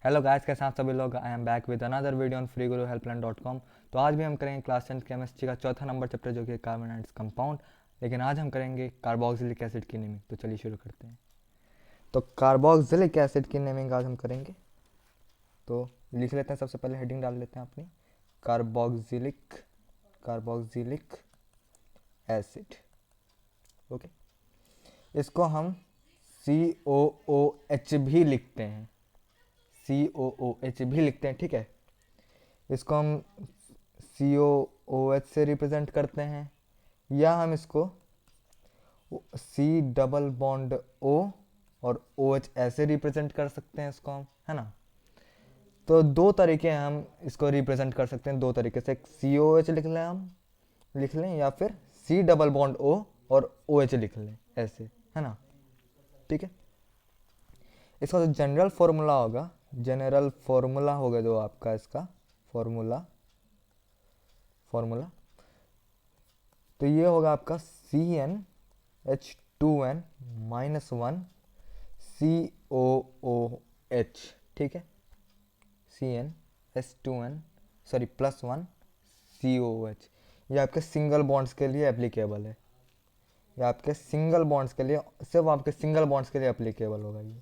Hello guys, कैसे हैं आप सभी लोग। I am back with another video on freeguruhelpline.com। तो आज भी हम करेंगे क्लास 10 केमिस्ट्री का चौथा नंबर चैप्टर जो कि कार्बन एंड कंपाउंड। लेकिन आज हम करेंगे कार्बोक्सिलिक एसिड की नेमिंग। तो चलिए शुरू करते हैं। तो कार्बोक्सिलिक एसिड की नेमिंग आज हम करेंगे। तो लिख लेते हैं, सबसे पहले हेडिंग डाल लेते हैं अपनी, कार्बोक्सिलिक एसिड। ओके, इसको हम COOH भी लिखते हैं, COOH भी लिखते हैं, ठीक है। इसको हम COOH से रिप्रेजेंट करते हैं, या हम इसको C डबल बॉन्ड O और OH ऐसे रिप्रेजेंट कर सकते हैं इसको हम, है ना। तो दो तरीके हम इसको रिप्रेजेंट कर सकते हैं, दो तरीके से, COOH लिख लें या फिर C डबल बॉन्ड O और OH लिख लें, ऐसे, है ना, ठीक है। इसका जो जनरल फॉर्मूला होगा जो आपका इसका फॉर्मूला तो ये होगा आपका CnH2n -1 COOH, ठीक है। CnH2n +1 COOH। ये आपके सिंगल बॉन्ड्स के लिए एप्लीकेबल है, ये आपके सिंगल बॉन्ड्स के लिए, सिर्फ आपके सिंगल बॉन्ड्स के लिए एप्लीकेबल होगा। ये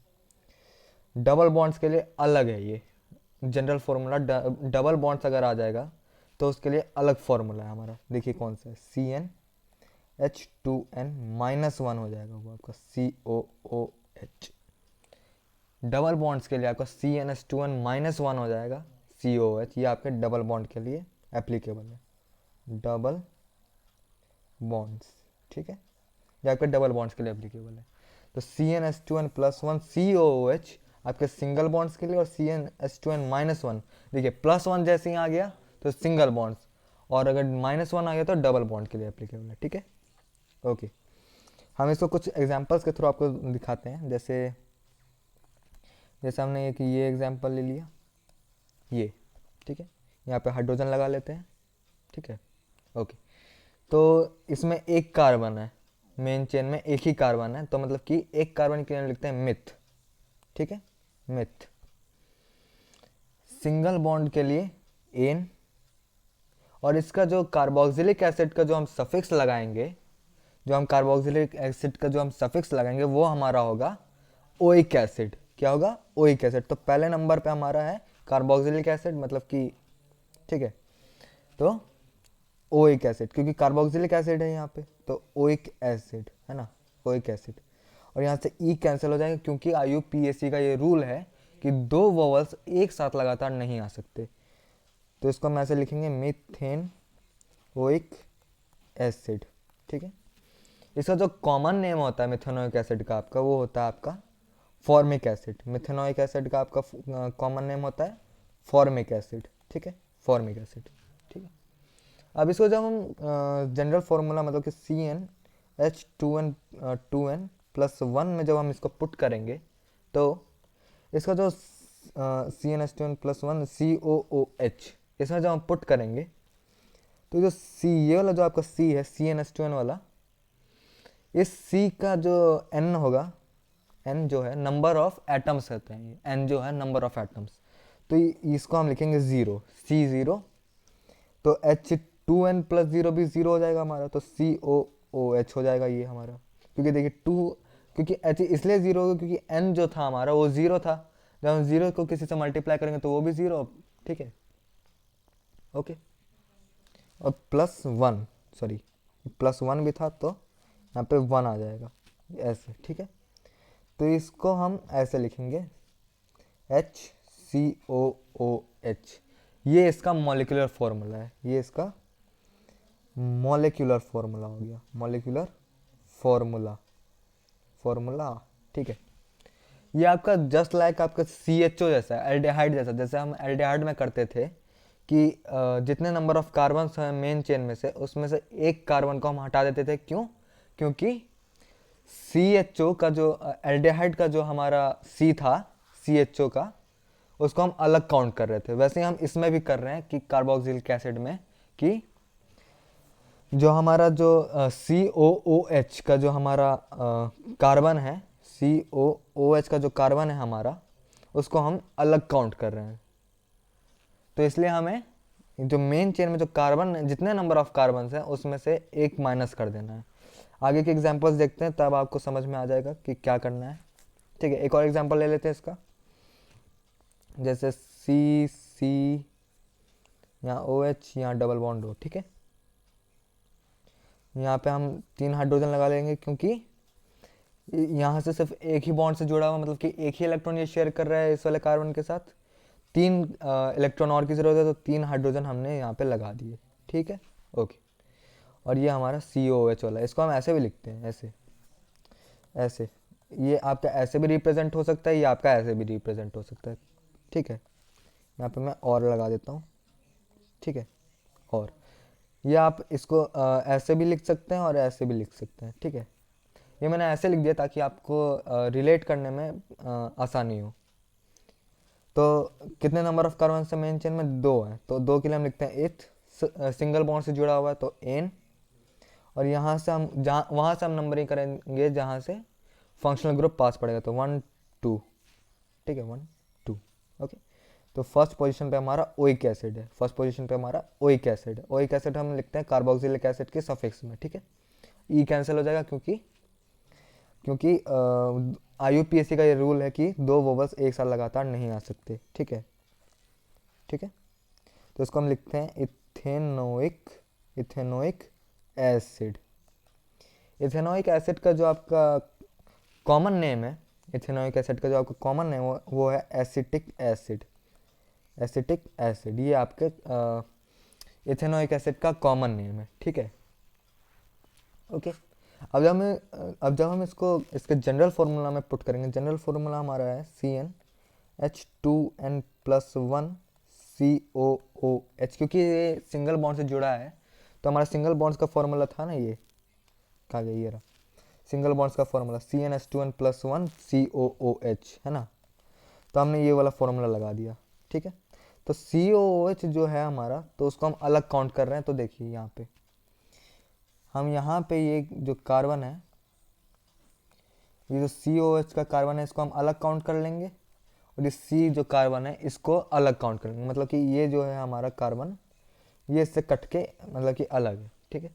डबल बॉन्ड्स के लिए अलग है। ये जनरल फार्मूला, डबल बॉन्ड्स अगर आ जाएगा तो उसके लिए अलग फार्मूला है हमारा। देखिए कौन सा है, CnH2n -1 हो जाएगा वो आपका COOH। डबल बॉन्ड्स के लिए आपका CnH2n -1 हो जाएगा COOH। ये आपके डबल बॉन्ड के लिए एप्लीकेबल है, डबल बॉन्ड्स, ठीक है। ये आपके डबल बॉन्ड्स के लिए एप्लीकेबल है। तो CnH2n +1 COOH आपके सिंगल बॉन्ड्स के लिए, और CnH2n -1, देखिए +1 जैसे ही आ गया तो सिंगल बॉन्ड्स, और अगर -1 आ गया तो डबल बॉन्ड के लिए एप्लीकेबल है, ठीक है। ओके, हम इसको कुछ एग्जांपल्स के थ्रू आपको दिखाते हैं। जैसे हमने एक ये एग्जांपल ले लिया, ये, ठीक है। यहाँ पे हाइड्रोजन लगा लेते हैं, ठीक है। ओके, तो इसमें एक कार्बन है, मेन चेन में एक ही कार्बन है, तो मतलब कि एक कार्बन के लिए लिखते हैं मिथ, ठीक है, मिथ। सिंगल बॉन्ड के लिए एन, और इसका जो कार्बोक्सिलिक एसिड का जो हम सफिक्स लगाएंगे, वो हमारा होगा ओइक एसिड। क्या होगा? Oic acid. तो पहले नंबर पे हमारा है कार्बोक्सिलिक एसिड, मतलब कि, ठीक है, तो ओइक एसिड, क्योंकि कार्बोक्सिलिक एसिड है यहाँ पे, तो ओइक एसिड, है ना, ओइक एसिड। और यहाँ से ई कैंसिल हो जाएगा, क्योंकि IUPAC का ये रूल है कि दो वोवल्स एक साथ लगातार नहीं आ सकते। तो इसको हम ऐसे लिखेंगे, मीथेन ओइक एसिड, ठीक है। इसका जो कॉमन नेम होता है मिथेनोइक एसिड का आपका, वो होता है आपका फॉर्मिक एसिड। मिथेनोइक एसिड का आपका कॉमन नेम होता है फॉर्मिक एसिड, ठीक है, फॉर्मिक एसिड, ठीक है। अब इसको जब हम जनरल फार्मूला, मतलब कि CnH2n +1 में जब हम इसको पुट करेंगे, तो इसका जो CnH2n +1 COOH, इसमें जब हम पुट करेंगे तो जो ये वाला जो आपका C है, CnH2n वाला, इस C का जो N होगा, N जो है नंबर ऑफ एटम्स रहते हैं, N जो है नंबर ऑफ एटम्स, तो इसको हम लिखेंगे 0, C0। तो H2n +0 भी 0 हो जाएगा हमारा, तो COOH हो जाएगा ये हमारा। क्योंकि देखिए क्योंकि H इसलिए 0 होगा क्योंकि N जो था हमारा वो 0 था। जब हम 0 को किसी से मल्टीप्लाई करेंगे तो वो भी 0, ठीक है, ओके। और +1 भी था, तो यहाँ पे 1 आ जाएगा ऐसे, ठीक है। तो इसको हम ऐसे लिखेंगे, HCOOH। ये इसका मॉलिक्यूलर फॉर्मूला है, ये इसका मॉलिक्यूलर फॉर्मूला हो गया, मॉलिक्यूलर फॉर्मूला, ठीक है। ये आपका जस्ट लाइक आपका CHO जैसा है, एल्डिहाइड जैसा। जैसे हम एल्डिहाइड में करते थे कि जितने नंबर ऑफ कार्बन हैं मेन चेन में से, उसमें से एक कार्बन को हम हटा देते थे। क्यों? क्योंकि CHO का जो एल्डिहाइड का जो हमारा C था, CHO का, उसको हम अलग काउंट कर रहे थे। वैसे ही हम इसमें भी कर रहे हैं कि कार्बोक्सिलिक एसिड में, कि जो हमारा जो COOH का जो हमारा कार्बन है, COOH का जो कार्बन है हमारा, उसको हम अलग काउंट कर रहे हैं। तो इसलिए हमें जो मेन चेन में जो कार्बन, जितने नंबर ऑफ कार्बन हैं उसमें से एक माइनस कर देना है। आगे के एग्जांपल्स देखते हैं, तब आपको समझ में आ जाएगा कि क्या करना है। ठीक है, एक और एग्जांपल ले लेते हैं इसका, जैसे सी सी, यहाँ ओ एच, यहाँ डबल बॉन्ड हो। ठीक है, यहाँ पे हम 3 हाइड्रोजन लगा लेंगे, क्योंकि यहाँ से सिर्फ एक ही बॉन्ड से जुड़ा हुआ, मतलब कि एक ही इलेक्ट्रॉन ये शेयर कर रहा है इस वाले कार्बन के साथ। 3 इलेक्ट्रॉन और की ज़रूरत है, तो 3 हाइड्रोजन हमने यहाँ पे लगा दिए। ठीक है, ओके। और ये हमारा COOH वाला, इसको हम ऐसे भी लिखते हैं, ऐसे ऐसे। ये आपका ऐसे भी रिप्रेजेंट हो सकता है, ये आपका ऐसे भी रिप्रेजेंट हो सकता है। ठीक है, यहाँ पे मैं और लगा देता हूँ। ठीक है, और ये आप इसको ऐसे भी लिख सकते हैं और ऐसे भी लिख सकते हैं। ठीक है, ये मैंने ऐसे लिख दिया ताकि आपको रिलेट करने में आसानी हो। तो कितने नंबर ऑफ कार्बन से मेन चेन में? 2 हैं, तो 2 के लिए हम लिखते हैं एथ, सिंगल बॉन्ड से जुड़ा हुआ है तो एन, और यहाँ से हम वहाँ से हम नंबरिंग करेंगे जहाँ से फंक्शनल ग्रुप पास पड़ेगा, तो 1 2। ठीक है, 1 2, ओके। तो फर्स्ट पोजीशन पे हमारा ओइक एसिड है, फर्स्ट पोजीशन पे हमारा ओइक एसिड है। ओइक एसिड हम लिखते हैं कार्बोक्सिलिक एसिड के सफिक्स में। ठीक है, ई कैंसिल हो जाएगा, क्योंकि IUPAC का ये रूल है कि 2 वोवल्स एक साथ लगातार नहीं आ सकते। ठीक है, ठीक है, तो इसको हम लिखते हैं इथेनोइक एसिड। इथेनोइक एसिड का जो आपका कॉमन नेम है, इथेनोइक एसिड का जो आपका कॉमन नेम है वो है एसिटिक एसिड। एसिटिक एसिड ये आपके इथेनोइक एसिड का कॉमन नेम है। ठीक है, ओके। अब जब हम इसको इसके जनरल फार्मूला में पुट करेंगे, जनरल फार्मूला हमारा है CnH2n+1 COOH। क्योंकि ये सिंगल बॉन्ड से जुड़ा है, तो हमारा सिंगल बॉन्ड्स का फार्मूला था ना, ये कहाँ गया, ये रहा सिंगल बॉन्ड्स का फार्मूला CnH2n+1 COOH, है ना। तो हमने ये वाला फार्मूला लगा दिया। ठीक है, तो COOH जो है हमारा, तो उसको हम अलग काउंट कर रहे हैं। तो देखिए यहाँ पे हम यहाँ पे ये जो कार्बन है, ये जो COOH का कार्बन है, इसको हम अलग काउंट कर लेंगे, और ये C जो कार्बन है इसको अलग काउंट कर लेंगे। मतलब कि ये जो है हमारा कार्बन, ये इससे कट के मतलब कि अलग है। ठीक है,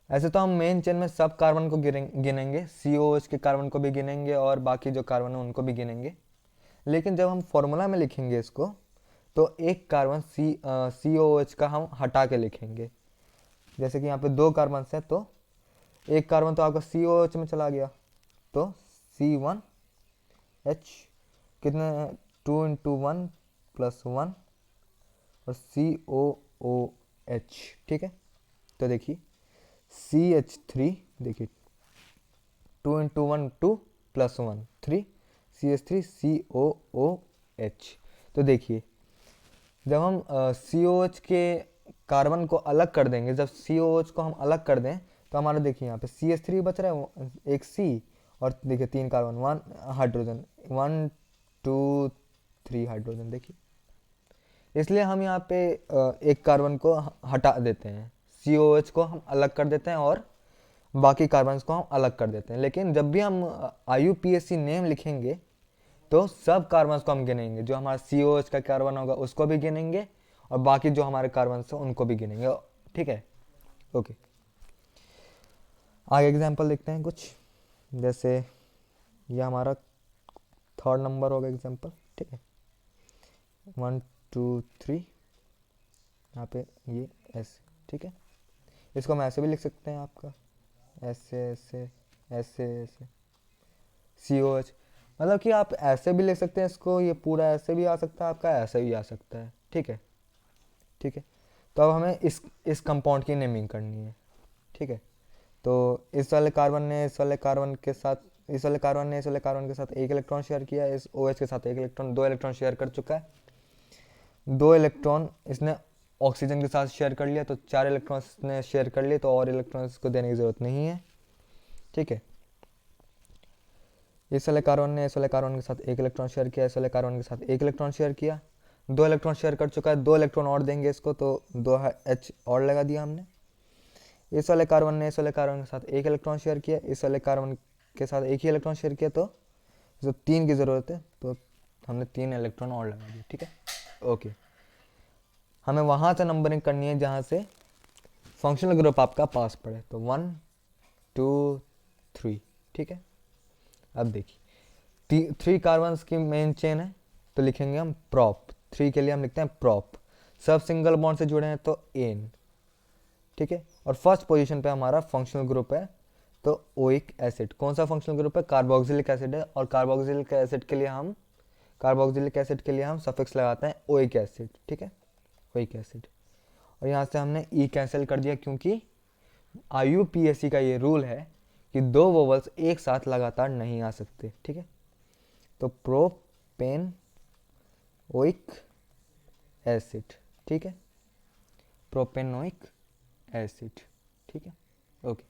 ऐसे तो हम मेन चेन में सब कार्बन को गिनेंगे, COOH के कार्बन को भी गिनेंगे और बाकी जो कार्बन है उनको भी गिनेंगे। लेकिन जब हम फॉर्मूला में लिखेंगे इसको, तो एक कार्बन COOH का हम हटा के लिखेंगे। जैसे कि यहाँ पे 2 कार्बन है, तो एक कार्बन तो आपका COOH में चला गया, तो C1H कितने, 2 × 1 + 1 और COOH। ठीक है, तो देखिए CH3, देखिए 2 × 1 2 + 1 3 CH3 COOH। तो देखिए जब हम COH के कार्बन को अलग कर देंगे, जब COH को हम अलग कर दें, तो हमारा देखिए यहाँ पे CH3 बच रहा है, एक C, और देखिए 3 कार्बन, 1 हाइड्रोजन, 1 2 3 हाइड्रोजन। देखिए इसलिए हम यहाँ पे एक कार्बन को हटा देते हैं, COH को हम अलग कर देते हैं और बाकी कार्बन्स को हम अलग कर देते हैं। लेकिन जब भी हम IUPAC नेम लिखेंगे, तो सब कार्बन्स को हम गिनेंगे, जो हमारा COH का कार्बन होगा उसको भी गिनेंगे और बाकी जो हमारे कार्बन्स हैं उनको भी गिनेंगे। ठीक है, ओके। आगे एग्जांपल देखते हैं कुछ, जैसे ये हमारा 3rd नंबर होगा एग्जांपल। ठीक है, 1 2 3, यहाँ पे ये ऐसे। ठीक है, इसको हम ऐसे भी लिख सकते हैं, आपका ऐसे ऐसे ऐसे ऐसे COH, मतलब कि आप ऐसे भी लिख सकते हैं इसको, ये पूरा ऐसे भी आ सकता है आपका, ऐसे भी आ सकता है। ठीक है, ठीक है, तो अब हमें इस कंपाउंड की नेमिंग करनी है। ठीक है, तो इस वाले कार्बन ने इस वाले कार्बन के साथ, इस वाले कार्बन ने इस वाले कार्बन के साथ एक इलेक्ट्रॉन शेयर किया, इस OH के साथ एक इलेक्ट्रॉन, 2 इलेक्ट्रॉन शेयर कर चुका है। 2 इलेक्ट्रॉन इसने ऑक्सीजन के साथ शेयर कर लिया, तो 4 इलेक्ट्रॉन ने शेयर कर लिए, तो और इलेक्ट्रॉन्स को देने की ज़रूरत नहीं है। ठीक है, इस वाले कार्बन ने इस वाले कार्बन के साथ एक इलेक्ट्रॉन शेयर किया, इस वाले कार्बन के साथ एक इलेक्ट्रॉन शेयर किया, 2 इलेक्ट्रॉन शेयर कर चुका है, 2 इलेक्ट्रॉन और देंगे इसको, तो 2 H और लगा दिया हमने। इस वाले कार्बन ने इस वाले कार्बन के साथ एक इलेक्ट्रॉन शेयर किया, इस वाले कार्बन के साथ एक ही इलेक्ट्रॉन शेयर किया, तो 3 की ज़रूरत है, तो हमने 3 इलेक्ट्रॉन और लगा दिए, ठीक है। ओके, हमें वहाँ से नंबरिंग करनी है जहाँ से फंक्शनल ग्रुप आपका पास पड़े, तो 1 2 3, ठीक है। अब देखिए 3 कार्बन्स की मेन चेन है, तो लिखेंगे हम प्रॉप, 3 के लिए हम लिखते हैं प्रॉप, सब सिंगल बॉन्ड से जुड़े हैं तो एन, ठीक है। और फर्स्ट पोजीशन पे हमारा फंक्शनल ग्रुप है तो ओइक एसिड। कौन सा फंक्शनल ग्रुप है? कार्बोक्सिलिक एसिड है, और कार्बोक्सिलिक एसिड के लिए हम सफिक्स लगाते हैं ओइक एसिड, ठीक है, ओइक एसिड। और यहाँ से हमने ई कैंसिल कर दिया क्योंकि IUPAC का ये रूल है कि 2 वोवल्स एक साथ लगातार नहीं आ सकते, ठीक है। तो प्रोपेन ओइक एसिड, ठीक है, प्रोपेनोइक एसिड, ठीक है। ओके,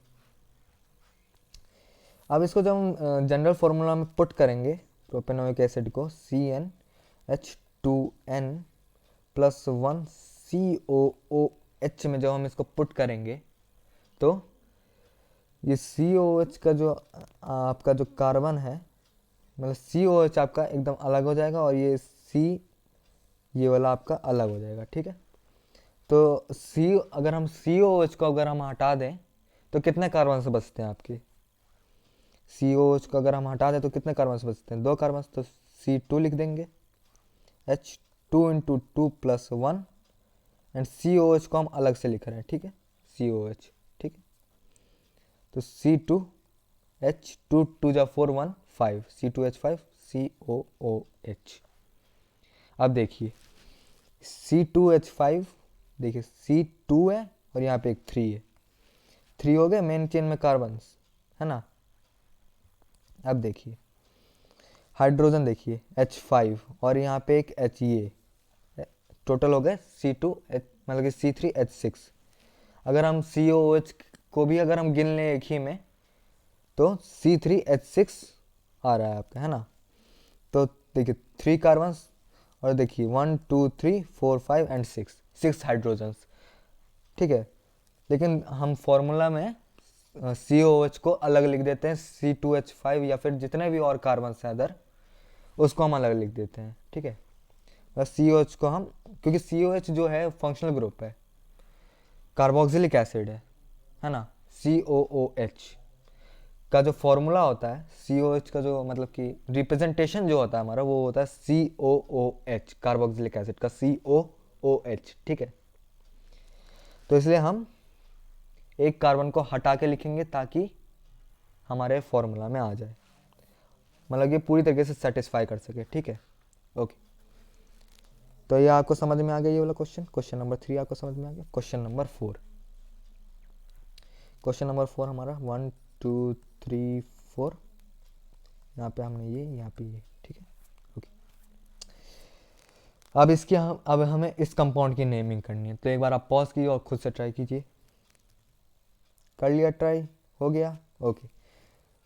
अब इसको जब हम जनरल फार्मूला में पुट करेंगे प्रोपेनोइक एसिड को, CnH2n + 1 COOH में जब हम इसको पुट करेंगे तो ये COH का जो आपका जो कार्बन है, मतलब COH आपका एकदम अलग हो जाएगा और ये वाला आपका अलग हो जाएगा, ठीक है। तो अगर हम COH को अगर हम हटा दें तो कितने कार्बन से बचते हैं आपके? COH को अगर हम हटा दें तो कितने कार्बन से बचते हैं? 2 कार्बन, तो C2 लिख देंगे, H2 × 2 + 1, एंड COH को हम अलग से लिख रहे हैं, ठीक है, COH, ठीक है। तो C2 H2 2 × 4 1 5 C2H5 COOH। अब देखिए C2H5, देखिए C2 है और यहाँ पे एक 3 है, 3 हो गए मेन चेन में कार्बन्स, है ना। अब देखिए हाइड्रोजन, देखिए H5 और यहाँ पे एक HE, टोटल हो गए C2 मतलब कि C3H6। अगर हम COH को भी अगर हम गिन लें एक ही में तो C3H6 आ रहा है आपका, है ना। तो देखिए 3 कार्बन्स और देखिए 1 2 3 4 5 एंड 6 हाइड्रोजन्स, ठीक है। लेकिन हम फॉर्मूला में COH को अलग लिख देते हैं, C2H5 या फिर जितने भी और कार्बन्स हैं अदर, उसको हम अलग लिख देते हैं, ठीक है। बस COH को हम, क्योंकि COH जो है फंक्शनल ग्रुप है, कार्बोक्सिलिक एसिड है ना। COOH का जो फॉर्मूला होता है, COH का जो मतलब कि रिप्रेजेंटेशन जो होता है हमारा, वो होता है COOH, कार्बोक्सिलिक एसिड का COOH, ठीक है। तो इसलिए हम एक कार्बन को हटा के लिखेंगे ताकि हमारे फॉर्मूला में आ जाए, मतलब ये पूरी तरीके से सेटिस्फाई कर सके, ठीक है। ओके, तो ये आपको समझ में आ गया ये वाला क्वेश्चन नंबर 3 आपको समझ में आ गया। क्वेश्चन नंबर 4 हमारा 1 2 3 4, यहाँ पे हमने ये, यहाँ पे ये, ठीक है। ओके, अब हमें इस कंपाउंड की नेमिंग करनी है, तो एक बार आप पॉज कीजिए और खुद से ट्राई कीजिए। कर लिया ट्राई? हो गया? ओके,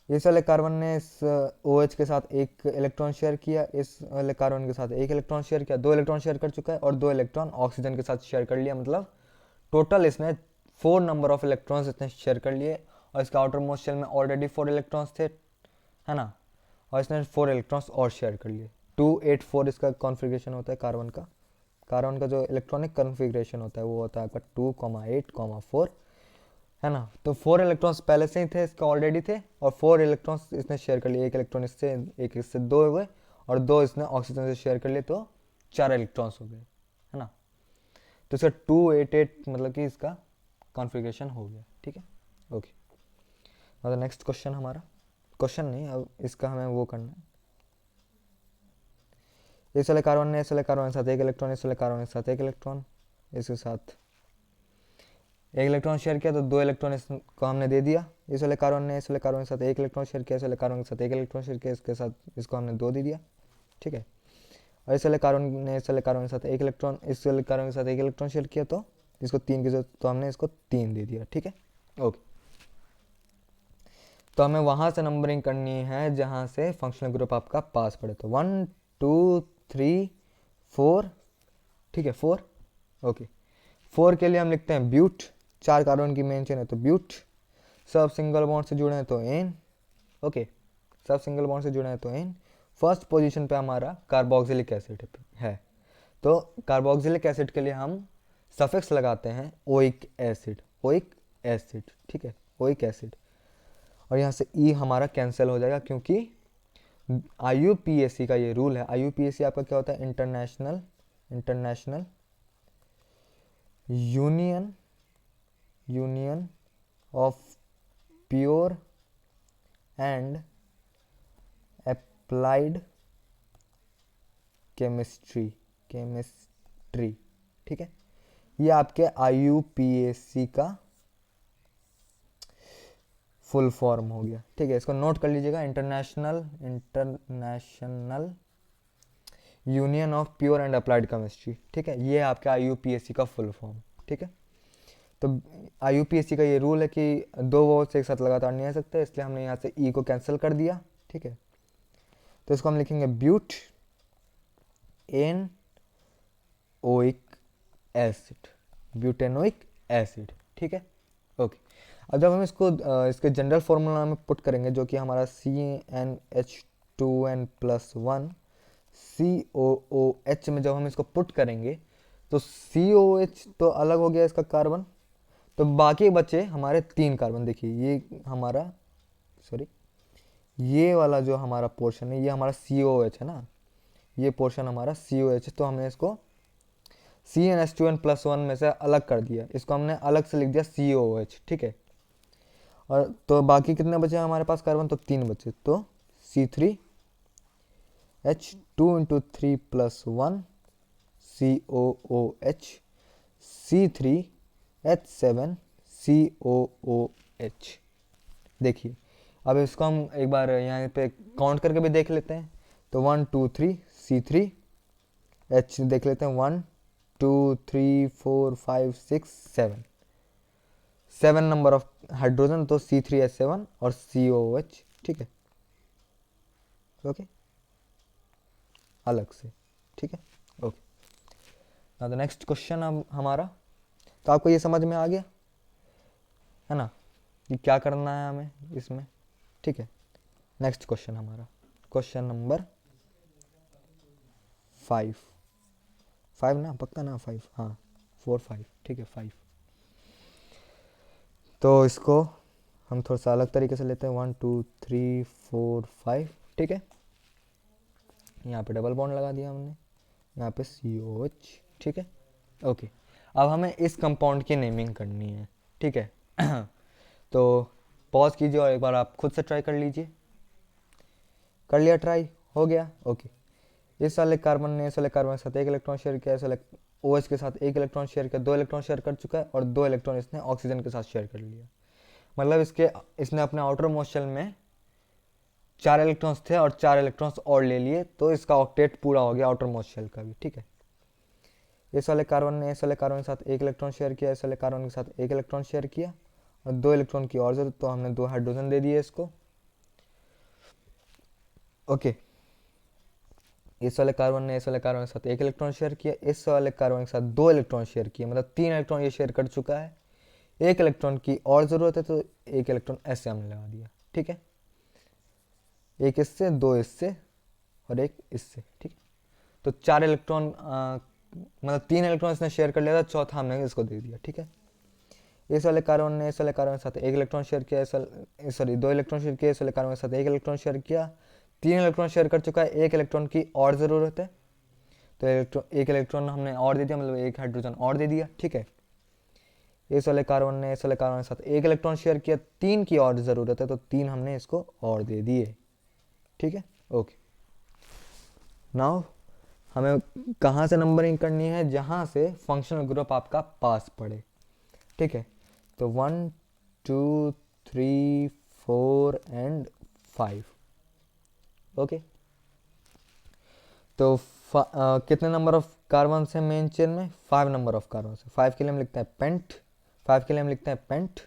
इस वाले कार्बन ने इस OH के साथ एक इलेक्ट्रॉन शेयर किया, इस वाले कार्बन के साथ एक इलेक्ट्रॉन शेयर किया, 2 इलेक्ट्रॉन शेयर कर चुका है, और 2 इलेक्ट्रॉन ऑक्सीजन के साथ शेयर कर लिया, मतलब टोटल इसने 4 नंबर ऑफ इलेक्ट्रॉन्स इसने शेयर कर लिए। और इसका आउटर मोस्ट शेल में ऑलरेडी 4 इलेक्ट्रॉन्स थे, है ना, और इसने 4 इलेक्ट्रॉन्स और शेयर कर लिए। 284 इसका कॉन्फ़िगरेशन होता है कार्बन का जो इलेक्ट्रॉनिक कॉन्फ़िगरेशन होता है वो होता है आपका 2,8,4, है ना। तो 4 इलेक्ट्रॉन्स पहले से ही थे, इसका ऑलरेडी थे, और 4 इलेक्ट्रॉन्स इसने शेयर कर लिए, एक इलेक्ट्रॉन इससे, एक इससे, 2 हुए, और 2 इसने ऑक्सीजन से शेयर कर लिए, तो 4 इलेक्ट्रॉन्स हो गए, है ना। तो इसका 288 मतलब कि इसका कॉन्फ़िगरेशन हो गया, ठीक है। ओके, मतलब नेक्स्ट क्वेश्चन हमारा, क्वेश्चन नहीं, अब इसका हमें वो करना है। इस वाले कार्बन ने इस वाले कार्बन के साथ एक इलेक्ट्रॉन, इस वाले कार्बन के साथ एक इलेक्ट्रॉन, इसके साथ एक इलेक्ट्रॉन शेयर किया, तो 2 इलेक्ट्रॉन इसको हमने दे दिया। इस वाले कार्बन ने इस वाले कार्बन के साथ एक इलेक्ट्रॉन शेयर किया, इस वाले कार्बन के साथ एक इलेक्ट्रॉन शेयर किया, इसके साथ इसको हमने 2 दे दिया, ठीक है। और इस वाले कार्बन ने इस वाले कार्बन के साथ एक इलेक्ट्रॉन, इस वाले कार्बन के साथ एक इलेक्ट्रॉन शेयर किया, तो इसको 3 की जरूरत, तो हमने इसको 3 दे दिया, ठीक है। ओके, तो हमें वहाँ से नंबरिंग करनी है जहाँ से फंक्शनल ग्रुप आपका पास पड़े, तो 1 2 3 4, ठीक है, 4। ओके, 4 के लिए हम लिखते हैं ब्यूट, 4 कार्बन की मेन चेन है तो ब्यूट, सब सिंगल बॉन्ड से जुड़े हैं तो एन, ओके, सब सिंगल बॉन्ड से जुड़े हैं तो एन, फर्स्ट पोजीशन पे हमारा कार्बोक्सिलिक एसिड है। तो कार्बोक्सिलिक एसिड के लिए हम सफिक्स लगाते हैं ओइक एसिड, ओइक एसिड, ठीक है, ओइक एसिड। और यहाँ से ई हमारा कैंसिल हो जाएगा, क्योंकि IUPAC का ये रूल है। IUPAC आपका क्या होता है, international union of pure and applied chemistry, ठीक है। ये आपके IUPAC का फुल फॉर्म हो गया, ठीक है। इसको नोट कर लीजिएगा, international union of pure and applied chemistry, ठीक है। ये आपका IUPAC का फुल फॉर्म, ठीक है। तो IUPAC का ये रूल है कि दो वर्ड्स एक साथ लगातार नहीं आ सकते, इसलिए हमने यहाँ से ई को कैंसिल कर दिया, ठीक है। तो इसको हम लिखेंगे ब्यूट N oic acid, butanoic acid, ठीक है, ओके। अब जब हम इसको इसके जनरल फॉर्मूला में पुट करेंगे, जो कि हमारा CnH2n+1 COOH में जब हम इसको पुट करेंगे तो COH तो अलग हो गया इसका कार्बन, तो बाकी बचे हमारे 3 कार्बन। देखिए ये हमारा ये वाला जो हमारा पोर्शन है ये हमारा COH है ना, ये पोर्शन हमारा COH, तो हमने इसको CnH2n+1 में से अलग कर दिया, इसको हमने अलग से लिख दिया COOH, ठीक है। और तो बाकी कितने बचे हमारे पास कार्बन, तो 3 बचे, तो C3H2 × 3+1 COOH C3H7 COOH। देखिए अब इसको हम एक बार यहाँ पे काउंट करके भी देख लेते हैं, तो 1 2 3 C3H देख लेते हैं, 1 2 3 4 5 6 7 नंबर ऑफ हाइड्रोजन, तो C3H7 और COOH, ठीक है, ओके, अलग से, ठीक है, okay. Now the next question अब हमारा, तो आपको ये समझ में आ गया है ना कि क्या करना है हमें इसमें, ठीक है। नेक्स्ट क्वेश्चन हमारा क्वेश्चन नंबर 5 ना, पक्का ना 5, हाँ 4 5, ठीक है 5। तो इसको हम थोड़ा सा अलग तरीके से लेते हैं, 1 2 3 4 5, ठीक है। यहाँ पे डबल बॉन्ड लगा दिया हमने, यहाँ पे COH, ठीक है, ओके। अब हमें इस कंपाउंड की नेमिंग करनी है, ठीक है। तो पॉज कीजिए और एक बार आप खुद से ट्राई कर लीजिए। कर लिया ट्राई, हो गया, ओके। इस वाले कार्बन ने इस वाले कार्बन के साथ 1 इलेक्ट्रॉन शेयर किया, इस वाले OH के साथ 1 इलेक्ट्रॉन शेयर किया, 2 इलेक्ट्रॉन शेयर कर चुका है, और 2 इलेक्ट्रॉन इसने ऑक्सीजन के साथ शेयर कर लिया। मतलब इसने अपने आउटर मोस्ट शेल में 4 इलेक्ट्रॉन्स थे और 4 इलेक्ट्रॉन्स और ले लिए, तो इसका ऑक्टेट पूरा हो गया आउटर मोस्ट शेल का भी, ठीक है। इस वाले कार्बन ने इस वाले कार्बन के साथ 1 इलेक्ट्रॉन शेयर किया, इस वाले कार्बन के साथ 1 इलेक्ट्रॉन शेयर किया, और 2 इलेक्ट्रॉन की और जरूरत, तो हमने 2 हाइड्रोजन दे दिए इसको, ओके। इस वाले कार्बन ने इस वाले कार्बन के साथ 1 इलेक्ट्रॉन शेयर किया, इस वाले कार्बन के साथ 2 इलेक्ट्रॉन शेयर किया, मतलब 3 इलेक्ट्रॉन ये शेयर कर चुका है, 1 इलेक्ट्रॉन की और ज़रूरत है, तो 1 इलेक्ट्रॉन ऐसे हमने लगा दिया, ठीक है। 1 इससे, 2 इससे और 1 इससे, ठीक है। तो 4 इलेक्ट्रॉन मतलब 3 इलेक्ट्रॉन इसने शेयर कर लिया था, चौथा हमने इसको दे दिया, ठीक है। इस वाले कार्बन ने इस वाले कार्बन के साथ 1 इलेक्ट्रॉन शेयर किया, 2 इलेक्ट्रॉन शेयर किया, इस वाले कार्बन के साथ 1 इलेक्ट्रॉन शेयर किया, 3 इलेक्ट्रॉन शेयर कर चुका है, 1 इलेक्ट्रॉन की और ज़रूरत है, तो 1 इलेक्ट्रॉन हमने और दे दिया, मतलब 1 हाइड्रोजन और दे दिया, ठीक है। इस वाले कार्बन ने इस वाले कार्बन के साथ 1 इलेक्ट्रॉन शेयर किया, 3 की और ज़रूरत है, तो 3 हमने इसको और दे दिए, ठीक है, ओके। नाउ हमें कहाँ से नंबरिंग करनी है, जहाँ से फंक्शनल ग्रुप आपका पास पड़े, ठीक है। तो 1 2 3 4 एंड 5, ओके। तो कितने नंबर ऑफ कार्बन है मेन चेन में, 5 नंबर ऑफ कार्बन है। 5 के लिए हम लिखते हैं पेंट, 5 के लिए हम लिखते हैं पेंट।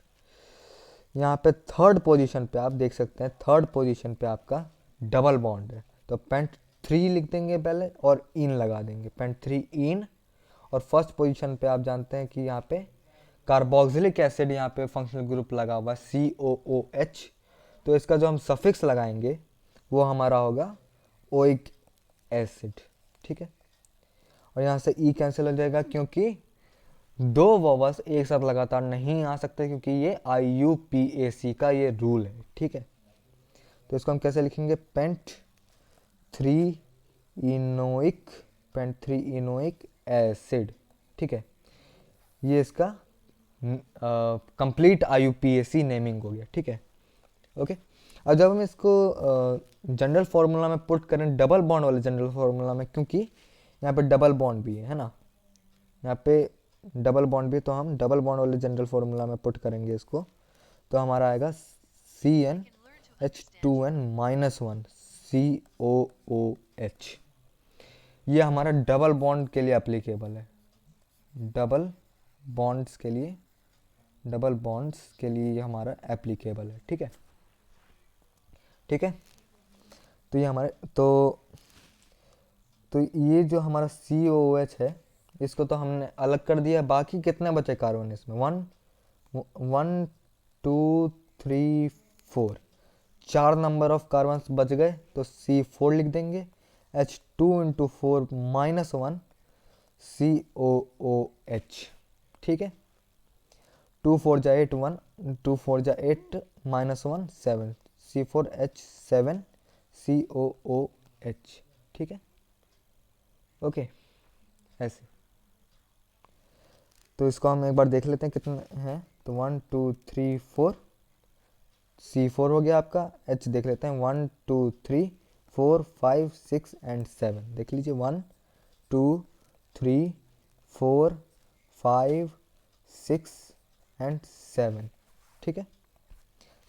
यहाँ पे थर्ड पोजीशन पे आप देख सकते हैं, थर्ड पोजीशन पे आपका डबल बॉन्ड है, तो पेंट 3 लिख देंगे पहले और इन लगा देंगे, पेंट 3 इन। और फर्स्ट पोजीशन पे आप जानते हैं कि यहाँ पे कार्बोक्सिलिक एसिड, यहाँ पे फंक्शनल ग्रुप लगा हुआ COOH, तो इसका जो हम सफिक्स लगाएंगे वो हमारा होगा ओइक एसिड, ठीक है। और यहाँ से ई कैंसिल हो जाएगा क्योंकि दो वॉवल्स एक साथ लगातार नहीं आ सकते, क्योंकि ये IUPAC का ये रूल है, ठीक है। तो इसको हम कैसे लिखेंगे, पेंट 3 इनोइक एसिड, ठीक है। ये इसका कंप्लीट IUPAC नेमिंग हो गया, ठीक है, ओके। अब जब हम इसको जनरल फार्मूला में पुट करें, डबल बॉन्ड वाले जनरल फार्मूला में, क्योंकि यहाँ पे डबल बॉन्ड भी है ना, यहाँ पे डबल बॉन्ड भी, तो हम डबल बॉन्ड वाले जनरल फार्मूला में पुट करेंगे इसको, तो हमारा आएगा CnH2n-1 COOH। ये हमारा डबल बॉन्ड के लिए एप्लीकेबल है, डबल बॉन्ड्स के लिए ये हमारा एप्लीकेबल है, ठीक है, ठीक है। तो ये हमारे तो ये जो हमारा COOH है, इसको तो हमने अलग कर दिया। बाकी कितने बचे कार्बन इसमें, 1 2 3 4, 4 नंबर ऑफ कार्बन बच गए, तो C4 लिख देंगे, H2 × 4 -1 COOH, ठीक है। 2 4 जा 8 1, 2 4 जा 8 -1 7 C4H7 COOH, ठीक है, ओके, ऐसे। तो इसको हम एक बार देख लेते हैं कितने हैं, तो 1 2 3 4 C4 हो गया आपका। H देख लेते हैं, 1 2 3 4 5 6 एंड 7, देख लीजिए 1 2 3 4 5 6 एंड 7, ठीक है।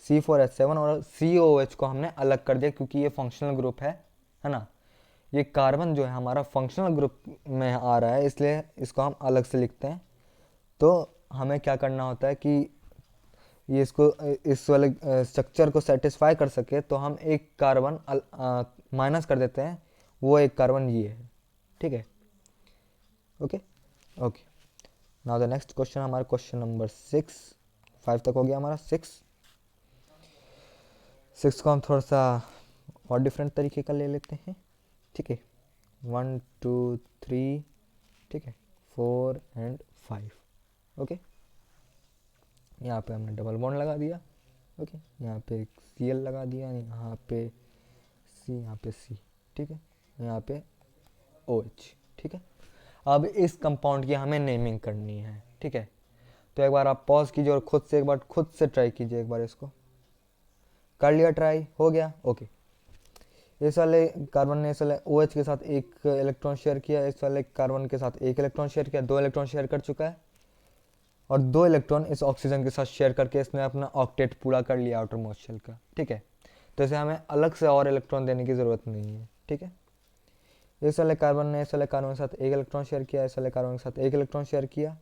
C4H7 और COOH को हमने अलग कर दिया क्योंकि ये फंक्शनल ग्रुप है ना। ये कार्बन जो है हमारा फंक्शनल ग्रुप में आ रहा है, इसलिए इसको हम अलग से लिखते हैं। तो हमें क्या करना होता है कि ये इसको इस वाले स्ट्रक्चर को सेटिस्फाई कर सके, तो हम एक कार्बन माइनस कर देते हैं, वो एक कार्बन ये है, ठीक है, okay okay. Now the next question, हमारा क्वेश्चन नंबर 5 तक हो गया हमारा। 6 को हम थोड़ा सा और डिफरेंट तरीके का ले लेते हैं, ठीक है। 1 2 3, ठीक है, 4 एंड 5, ओके। यहाँ पे हमने डबल बॉन्ड लगा दिया, ओके। यहाँ पे Cl लगा दिया, यहाँ पे C, यहाँ पे C, ठीक है, यहाँ पे OH, ठीक है। अब इस कंपाउंड की हमें नेमिंग करनी है, ठीक है। तो एक बार आप पॉज कीजिए और खुद से ट्राई कीजिए, एक बार इसको कर लिया, ट्राई हो गया, ओके। इस वाले कार्बन ने इस वाले OH के साथ एक इलेक्ट्रॉन शेयर किया, इस वाले कार्बन के साथ एक इलेक्ट्रॉन शेयर किया, 2 इलेक्ट्रॉन शेयर कर चुका है, और 2 इलेक्ट्रॉन इस ऑक्सीजन के साथ शेयर करके इसने अपना ऑक्टेट पूरा कर लिया आउटर मोस्ट शेल का, ठीक है। तो इसे हमें अलग से और इलेक्ट्रॉन देने की ज़रूरत नहीं है, ठीक है। इस वाले कार्बन ने इस वाले कार्बन के साथ एक इलेक्ट्रॉन शेयर किया, इस वाले कार्बन के साथ एक इलेक्ट्रॉन शेयर किया,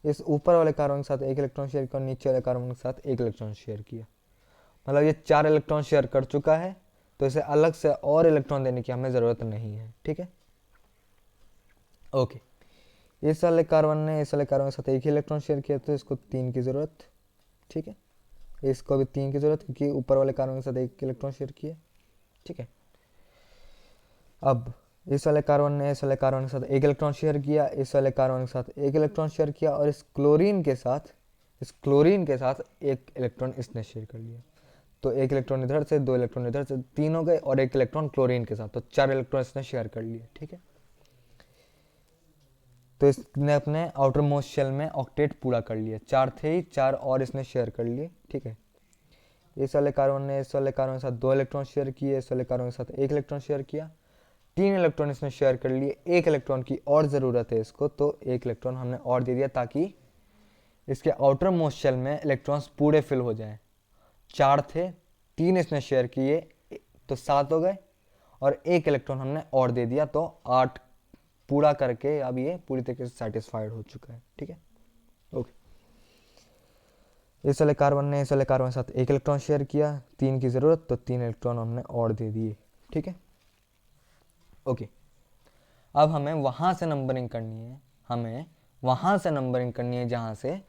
इस ऊपर वाले कार्बन के साथ एक इलेक्ट्रॉन शेयर किया, और नीचे वाले कार्बन के साथ एक इलेक्ट्रॉन शेयर किया। मतलब ये 4 इलेक्ट्रॉन शेयर कर चुका है, तो इसे अलग से और इलेक्ट्रॉन देने की हमें ज़रूरत नहीं है, ठीक है, ओके। इस वाले कार्बन ने इस वाले कार्बन के साथ एक ही इलेक्ट्रॉन शेयर किया, तो इसको 3 की ज़रूरत, ठीक है। इसको भी 3 की ज़रूरत, क्योंकि ऊपर वाले कार्बन के साथ एक इलेक्ट्रॉन शेयर किया, ठीक है। अब इस वाले कार्बन ने इस वाले कार्बन के साथ एक इलेक्ट्रॉन शेयर किया, इस वाले कार्बन के साथ एक इलेक्ट्रॉन शेयर किया, और इस क्लोरीन के साथ एक इलेक्ट्रॉन इसने शेयर कर लिया। तो एक इलेक्ट्रॉन इधर से, 2 इलेक्ट्रॉन इधर से, 3 हो गए, और एक इलेक्ट्रॉन क्लोरीन के साथ, तो 4 इलेक्ट्रॉन इसने शेयर कर लिए, ठीक है। तो इसने अपने आउटर मोस्ट शेल में ऑक्टेट पूरा कर लिया, 4 थे ही, 4 और इसने शेयर कर लिए, ठीक है। इस वाले कार्बन ने इस वाले कार्बन के साथ 2 इलेक्ट्रॉन शेयर किए, इस वाले कार्बन के साथ एक इलेक्ट्रॉन शेयर किया, 3 इलेक्ट्रॉन इसने शेयर कर लिए, एक इलेक्ट्रॉन की और ज़रूरत है इसको, तो एक इलेक्ट्रॉन हमने और दे दिया ताकि इसके आउटर मोस्ट शेल में इलेक्ट्रॉन्स पूरे फिल हो जाएं। 4 थे, 3 इसने शेयर किए, तो 7 हो गए, और एक इलेक्ट्रॉन हमने और दे दिया, तो 8 पूरा करके अब ये पूरी तरीके से सेटिस्फाइड हो चुका है, ठीक है, ओके। इस वाले कार्बन ने इस वाले कार्बन के साथ एक इलेक्ट्रॉन शेयर किया, 3 की ज़रूरत, तो 3 इलेक्ट्रॉन हमने और दे दिए, ठीक है, ओके। अब हमें वहाँ से नंबरिंग करनी है, जहाँ से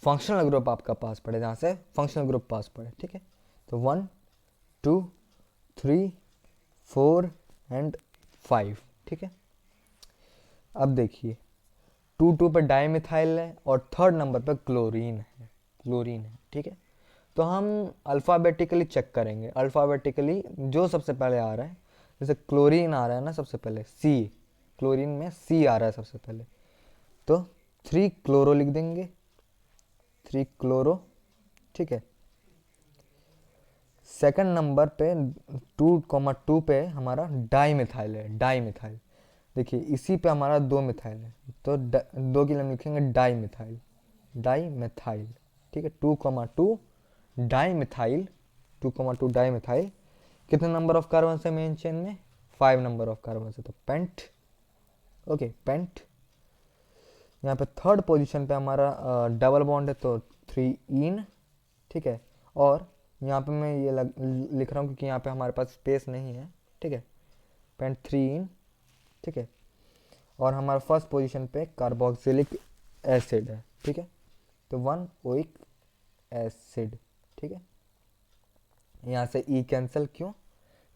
फंक्शनल ग्रुप आपका पास पड़े, ठीक है। तो 1 2 3 4 एंड 5, ठीक है। अब देखिए 2 पे डाईमिथाइल है और थर्ड नंबर पे क्लोरीन है, ठीक है। तो हम अल्फ़ाबेटिकली चेक करेंगे, अल्फ़ाबेटिकली जो सबसे पहले आ रहा है, जैसे क्लोरीन आ रहा है ना सबसे पहले, सी, क्लोरीन में सी आ रहा है सबसे पहले, तो 3 क्लोरो लिख देंगे, 3 क्लोरो, ठीक है। सेकंड नंबर पे 2,2 पे हमारा डाईमिथाइल है, डाईमिथाइल, देखिए इसी पे हमारा 2 मिथाइल है, तो 2 के लिए हम लिखेंगे डाईमिथाइल, डाईमिथाइल, ठीक है। 2,2 डाईमिथाइल, 2,2 डाईमिथाइल, कितने नंबर ऑफ कार्बन है मेन चेन में, 5 नंबर ऑफ कार्बन है, तो पेंट, ओके पेंट। यहाँ पे थर्ड पोजीशन पे हमारा डबल बॉन्ड है, तो 3 इन, ठीक है। और यहाँ पे मैं ये लिख रहा हूँ क्योंकि यहाँ पे हमारे पास स्पेस नहीं है, ठीक है, पेंट 3 इन, ठीक है। और हमारा फर्स्ट पोजीशन पे कार्बोक्सिलिक एसिड है, ठीक है, तो 1 ओइक एसिड, ठीक है। यहाँ से ई कैंसिल, क्यों,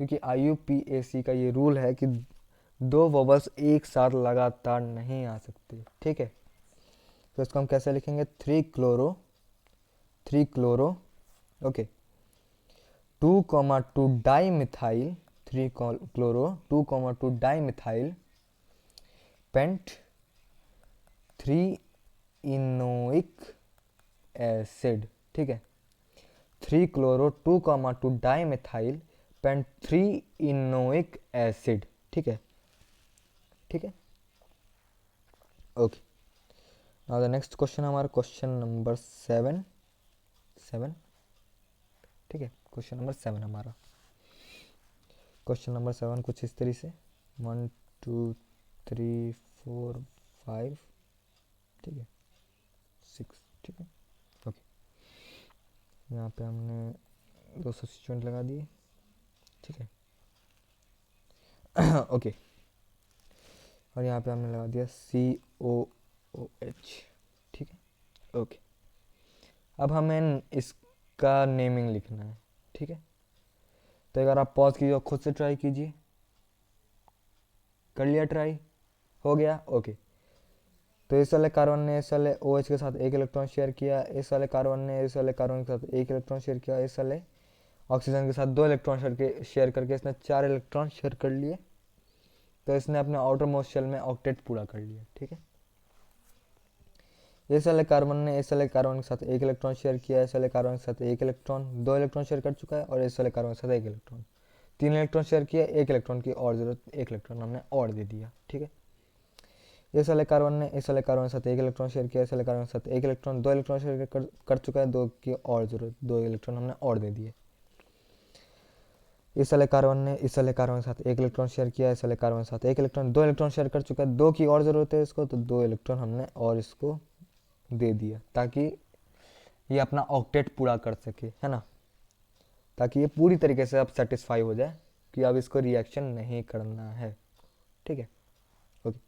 क्योंकि IUPAC का ये रूल है कि 2 वोवल्स एक साथ लगातार नहीं आ सकते, ठीक है। तो इसको हम कैसे लिखेंगे, 3 chloro, 3 chloro, okay, 2,2 dimethyl, 3 chloro, 2,2 dimethyl, pent 3 enoic acid, ठीक है, 3 chloro 2,2 dimethyl, pent 3 enoic acid, ठीक है, ठीक है, okay. Now the next question हमारा क्वेश्चन नंबर 7, ठीक है, क्वेश्चन नंबर 7 हमारा, क्वेश्चन नंबर 7 कुछ इस तरीके से 1 2 3 4 5, ठीक है, 6, ठीक है, ओके। यहाँ पे हमने 2 सब्स्टिट्यूएंट लगा दिए, ठीक है, ओके। और यहाँ पे हमने लगा दिया COOH, ठीक है, ओके। अब हमें इसका नेमिंग लिखना है, ठीक है। तो अगर आप पॉज कीजिए और खुद से ट्राई कीजिए, कर लिया ट्राई, हो गया, ओके। तो इस वाले कार्बन ने इस वाले OH के साथ 1 इलेक्ट्रॉन शेयर किया, इस वाले कार्बन ने इस वाले कार्बन के साथ 1 इलेक्ट्रॉन शेयर किया, इस वाले ऑक्सीजन के साथ 2 इलेक्ट्रॉन शेयर करके इसने 4 इलेक्ट्रॉन शेयर कर लिए, तो इसने अपने आउटर मोस्ट शेल में ऑक्टेट पूरा कर लिया, ठीक है। इस वाले कार्बन ने इस वाले कार्बन के साथ 1 इलेक्ट्रॉन शेयर किया, इस वाले कार्बन के साथ 1 इलेक्ट्रॉन, 2 इलेक्ट्रॉन शेयर कर चुका है, और इस वाले कार्बन के साथ 1 इलेक्ट्रॉन, 3 इलेक्ट्रॉन शेयर किया, 1 इलेक्ट्रॉन की और जरूरत, 1 इलेक्ट्रॉन हमने और दे दिया, ठीक है। इस वाले कार्बन ने इस वाले कार्बन के साथ 1 इलेक्ट्रॉन शेयर किया, इस वाले कार्बन के साथ 1 इलेक्ट्रॉन, 2 इलेक्ट्रॉन शेयर कर चुका है, 2 की और जरूरत, 2 इलेक्ट्रॉन हमने और दे दिए। इस वाले कार्बन ने इस वाले कार्बन के साथ 1 इलेक्ट्रॉन शेयर किया, इस वाले कार्बन के साथ 1 इलेक्ट्रॉन, 2 इलेक्ट्रॉन शेयर कर चुका है, 2 की और ज़रूरत है इसको, तो 2 इलेक्ट्रॉन हमने और इसको दे दिया, ताकि ये अपना ऑक्टेट पूरा कर सके, है ना, ताकि ये पूरी तरीके से अब सेटिस्फाई हो जाए कि अब इसको रिएक्शन नहीं करना है, ठीक है, ओके।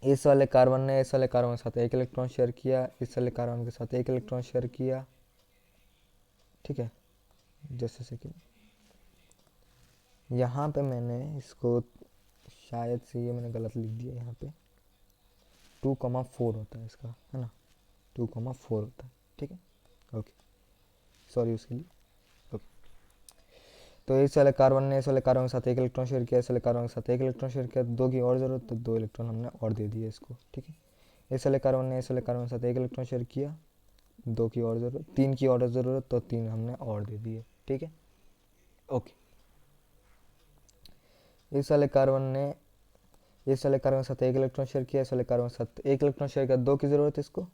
इस वाले कार्बन ने इस वाले कार्बन के साथ 1 इलेक्ट्रॉन शेयर किया, इस वाले कार्बन के साथ 1 इलेक्ट्रॉन शेयर किया, ठीक है। जैसे सेकेंड यहाँ पे मैंने इसको शायद से ये मैंने गलत लिख दिया, यहाँ पे 2,4 होता है इसका, है ना, 2,4 होता है, ठीक है, ओके, सॉरी उसके लिए, ओके। तो इस वाले कार्बन ने इस वाले कार्बन के साथ 1 इलेक्ट्रॉन शेयर किया, इस वाले कार्बन के साथ 1 इलेक्ट्रॉन शेयर किया, 2 की और ज़रूरत, तो 2 इलेक्ट्रॉन हमने और दे दिए इसको, ठीक है। इस वाले कार्बन ने इस वाले कार्बन के साथ 1 इलेक्ट्रॉन शेयर किया, 2 की और ज़रूरत, 3 की और ज़रूरत, तो 3 हमने और दे दिए, ठीक है, ओके। इस वाले कार्बन ने इस वाले कार्बन के साथ 1 इलेक्ट्रॉन शेयर किया, इस वाले कार्बन के साथ 1 इलेक्ट्रॉन शेयर किया, 2 की ज़रूरत है इसको,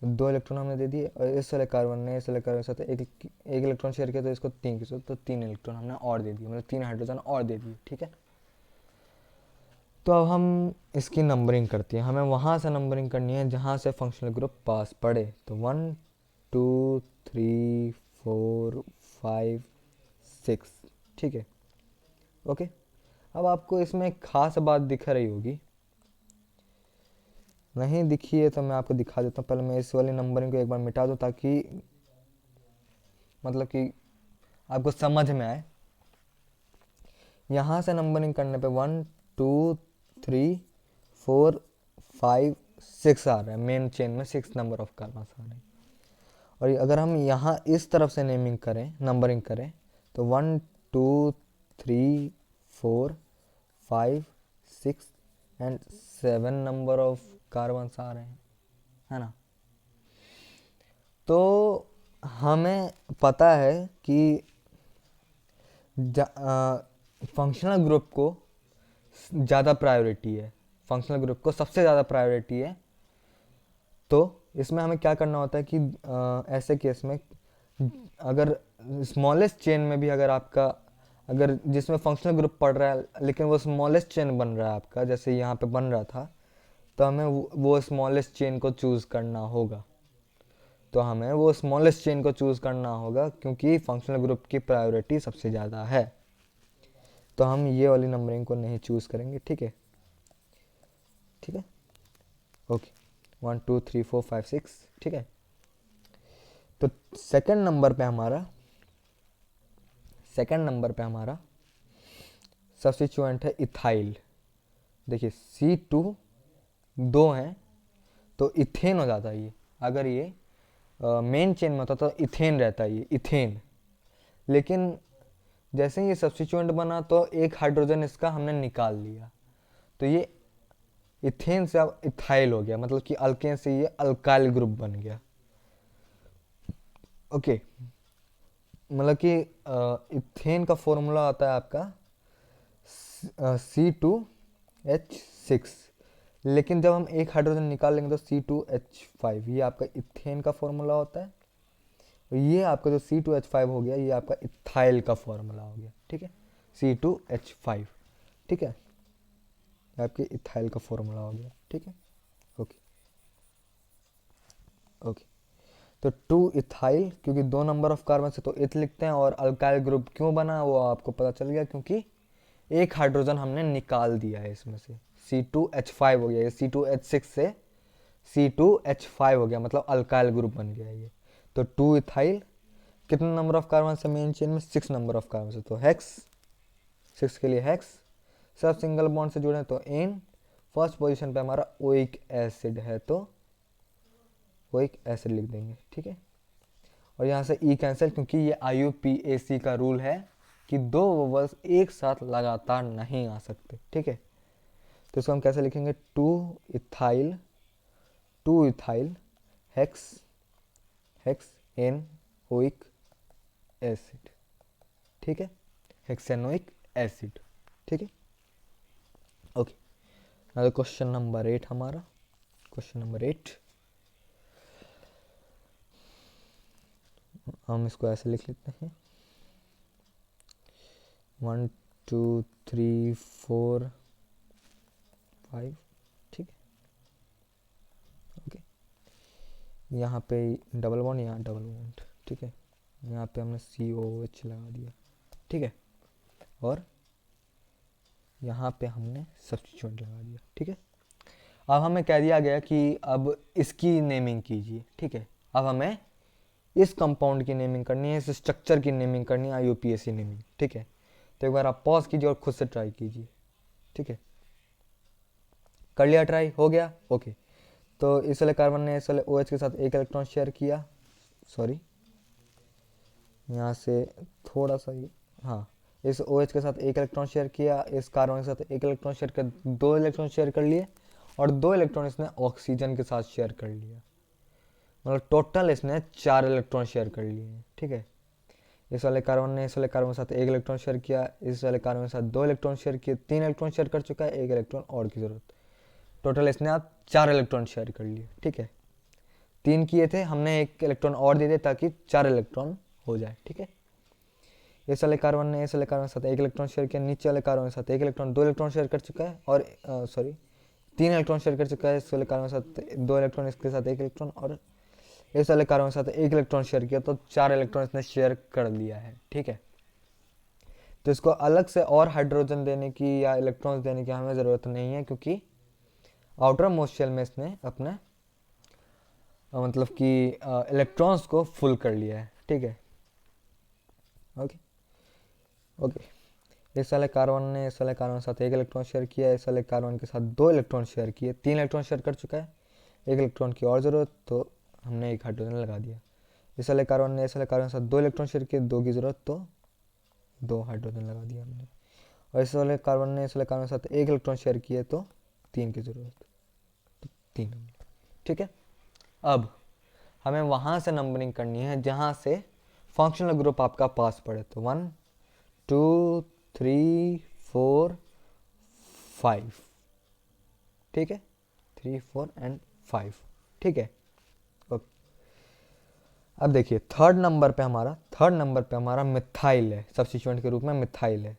2 इलेक्ट्रॉन हमने दे दिए। और इस वाले कार्बन ने इस वाले कार्बन के साथ एक इलेक्ट्रॉन शेयर किया, तो इसको 3 की जरूरत, तो 3 इलेक्ट्रॉन हमने और दे दिए, मतलब 3 हाइड्रोजन और दे दिए, ठीक है। तो अब हम इसकी नंबरिंग करते हैं, हमें वहाँ से नंबरिंग करनी है जहाँ से फंक्शनल ग्रुप पास पड़े, तो 1 2 3 4 5 6, ठीक है, ओके। अब आपको इसमें एक खास बात दिख रही होगी, नहीं दिखी है तो मैं आपको दिखा देता हूँ। पहले मैं इस वाली नंबरिंग को एक बार मिटा दूँ, ताकि मतलब कि आपको समझ में आए। यहाँ से नंबरिंग करने पे 1 2 3 4 5 6 आ रहा है, मेन चेन में 6 नंबर ऑफ कार्बन आ रहे हैं। और अगर हम यहाँ इस तरफ से नेमिंग करें, नंबरिंग करें, तो 1 2 3 4 5 6 एंड 7 नंबर ऑफ कार्बन आ रहे हैं, है ना। तो हमें पता है कि फंक्शनल ग्रुप को ज़्यादा प्रायोरिटी है, फंक्शनल ग्रुप को सबसे ज़्यादा प्रायोरिटी है। तो इसमें हमें क्या करना होता है कि ऐसे केस में अगर स्मॉलेस्ट चेन में भी अगर आपका, अगर जिसमें फंक्शनल ग्रुप पढ़ रहा है लेकिन वो स्मॉलेस्ट चेन बन रहा है आपका, जैसे यहाँ पे बन रहा था, तो हमें वो स्मॉलेस्ट चेन को चूज़ करना होगा। तो हमें वो स्मॉलेस्ट चेन को चूज़ करना होगा क्योंकि फंक्शनल ग्रुप की प्रायोरिटी सबसे ज़्यादा है। तो हम ये वाली नंबरिंग को नहीं चूज़ करेंगे, ठीक है, ठीक है, ओके। 1 2 3 4 5 6, ठीक है। तो सेकंड नंबर पे हमारा सब्स्टिट्यूएंट है इथाइल। देखिए C2 2 हैं तो इथेन हो जाता है ये। अगर ये मेन चेन में होता तो इथेन रहता है, ये इथेन। लेकिन जैसे ही ये सब्स्टिट्यूएंट बना तो एक हाइड्रोजन इसका हमने निकाल लिया, तो ये इथेन से अब इथाइल हो गया, मतलब कि अल्केन से ये अल्काइल ग्रुप बन गया, ओके। मतलब कि इथेन का फॉर्मूला आता है आपका C2H6, लेकिन जब हम एक हाइड्रोजन निकाल लेंगे तो C2H5, ये आपका इथेन का फॉर्मूला होता है। और ये आपका जो C2H5 हो गया, ये आपका इथाइल का फॉर्मूला हो गया, ठीक है, C2H5, ठीक है, आपके इथाइल का फॉर्मूला हो गया, ठीक है, ओके ओके। तो 2 इथाइल, क्योंकि 2 नंबर ऑफ कार्बन से तो इथ लिखते हैं, और अल्काइल ग्रुप क्यों बना वो आपको पता चल गया, क्योंकि एक हाइड्रोजन हमने निकाल दिया है इसमें से, C2H5 हो गया, ये C2H6 से C2H5 हो गया, मतलब अल्काइल ग्रुप बन गया ये। तो 2 इथाइल कितने नंबर ऑफ कार्बन से मेन चेन में, 6 नंबर ऑफ कार्बन से, तो हेक्स, 6 के लिए हेक्स। सब सिंगल बॉन्ड से जुड़े हैं तो एन। फर्स्ट पोजीशन पे हमारा ओइक एसिड है तो ओइक एसिड लिख देंगे, ठीक है। और यहाँ से ई कैंसिल, क्योंकि ये IUPAC का रूल है कि 2 वोवल्स एक साथ लगातार नहीं आ सकते, ठीक है। तो इसको हम कैसे लिखेंगे, 2 ethyl hex, hex N oic acid, ठीक है, हेक्सेनोइक एसिड, ठीक है, ओके। नाउ क्वेश्चन नंबर 8 हमारा, क्वेश्चन नंबर 8 हम इसको ऐसे लिख लेते हैं, 1 2 3 4 5, ठीक है, ओके। यहाँ पे डबल बॉन्ड, यहाँ डबल बॉन्ड, ठीक है। यहाँ पे हमने COH लगा दिया, ठीक है, और यहाँ पे हमने सब्स्टिट्यूएंट लगा दिया, ठीक है। अब हमें कह दिया गया कि अब इसकी नेमिंग कीजिए, ठीक है। अब हमें इस कंपाउंड की नेमिंग करनी है, इस स्ट्रक्चर की नेमिंग करनी है, IUPAC नेमिंग, ठीक है। तो एक बार आप पॉज कीजिए और खुद से ट्राई कीजिए, ठीक है। कर लिया ट्राई, हो गया, ओके। तो इस वाले कार्बन ने इस वाले OH के साथ एक इलेक्ट्रॉन शेयर किया, सॉरी यहाँ से थोड़ा सा ही, हाँ, इस OH के साथ एक इलेक्ट्रॉन शेयर किया, इस कार्बन के साथ एक इलेक्ट्रॉन शेयर कर, 2 इलेक्ट्रॉन शेयर कर लिए, और 2 इलेक्ट्रॉन इसने ऑक्सीजन के साथ शेयर कर लिया, मतलब टोटल इसने 4 इलेक्ट्रॉन शेयर कर लिए हैं, ठीक है। इस वाले कार्बन ने इस वाले कार्बन के साथ एक इलेक्ट्रॉन शेयर किया, इस वाले कार्बन के साथ 2 इलेक्ट्रॉन शेयर किए, 3 इलेक्ट्रॉन शेयर कर चुका है, 1 इलेक्ट्रॉन और की जरूरत, टोटल इसने आप 4 इलेक्ट्रॉन शेयर कर लिए, ठीक है। 3 किए थे, हमने 1 इलेक्ट्रॉन और दे दिया ताकि 4 इलेक्ट्रॉन हो जाए, ठीक है। इस वाले कार्बन ने इस वाले कार्बन के साथ 1 इलेक्ट्रॉन शेयर किया, नीचे वाले कार्बन के साथ 1 इलेक्ट्रॉन, 2 इलेक्ट्रॉन शेयर कर चुका है, और सॉरी 3 इलेक्ट्रॉन शेयर कर चुका है, इस वाले कार्बन के साथ 2 इलेक्ट्रॉन, इसके साथ 1 इलेक्ट्रॉन, और इस वाले कार्बन के साथ 1 इलेक्ट्रॉन शेयर किया, तो 4 इलेक्ट्रॉन इसने शेयर कर लिया है, ठीक है। तो इसको अलग से और हाइड्रोजन देने की या इलेक्ट्रॉन्स देने की हमें ज़रूरत नहीं है, क्योंकि आउटर मोस्ट शेल में इसने अपने मतलब कि इलेक्ट्रॉन्स को फुल कर लिया है, ठीक है, ओके ओके। इस वाले कार्बन ने इस वाले कार्बन के साथ एक इलेक्ट्रॉन शेयर किया, इस वाले कार्बन के साथ दो इलेक्ट्रॉन शेयर किए, तीन इलेक्ट्रॉन शेयर कर चुका है, एक इलेक्ट्रॉन की और ज़रूरत, तो हमने एक हाइड्रोजन लगा दिया। इस वाले कार्बन ने इस वाले कार्बन के साथ दो इलेक्ट्रॉन शेयर किए, दो की ज़रूरत, तो दो हाइड्रोजन लगा दिया हमने। और इस वाले कार्बन ने इस वाले कार्बन के साथ एक इलेक्ट्रॉन शेयर किए, तो तीन की ज़रूरत, तो तीन हमने। ठीक है, अब हमें वहाँ से नंबरिंग करनी है जहाँ से फंक्शनल ग्रुप आपका पास पड़े। तो 1 2 3 4 5, ठीक है, 3 4 एंड 5, ठीक है। ओके, अब देखिए थर्ड नंबर पे हमारा मिथाइल है, सब्स्टिट्यूएंट के रूप में मिथाइल है।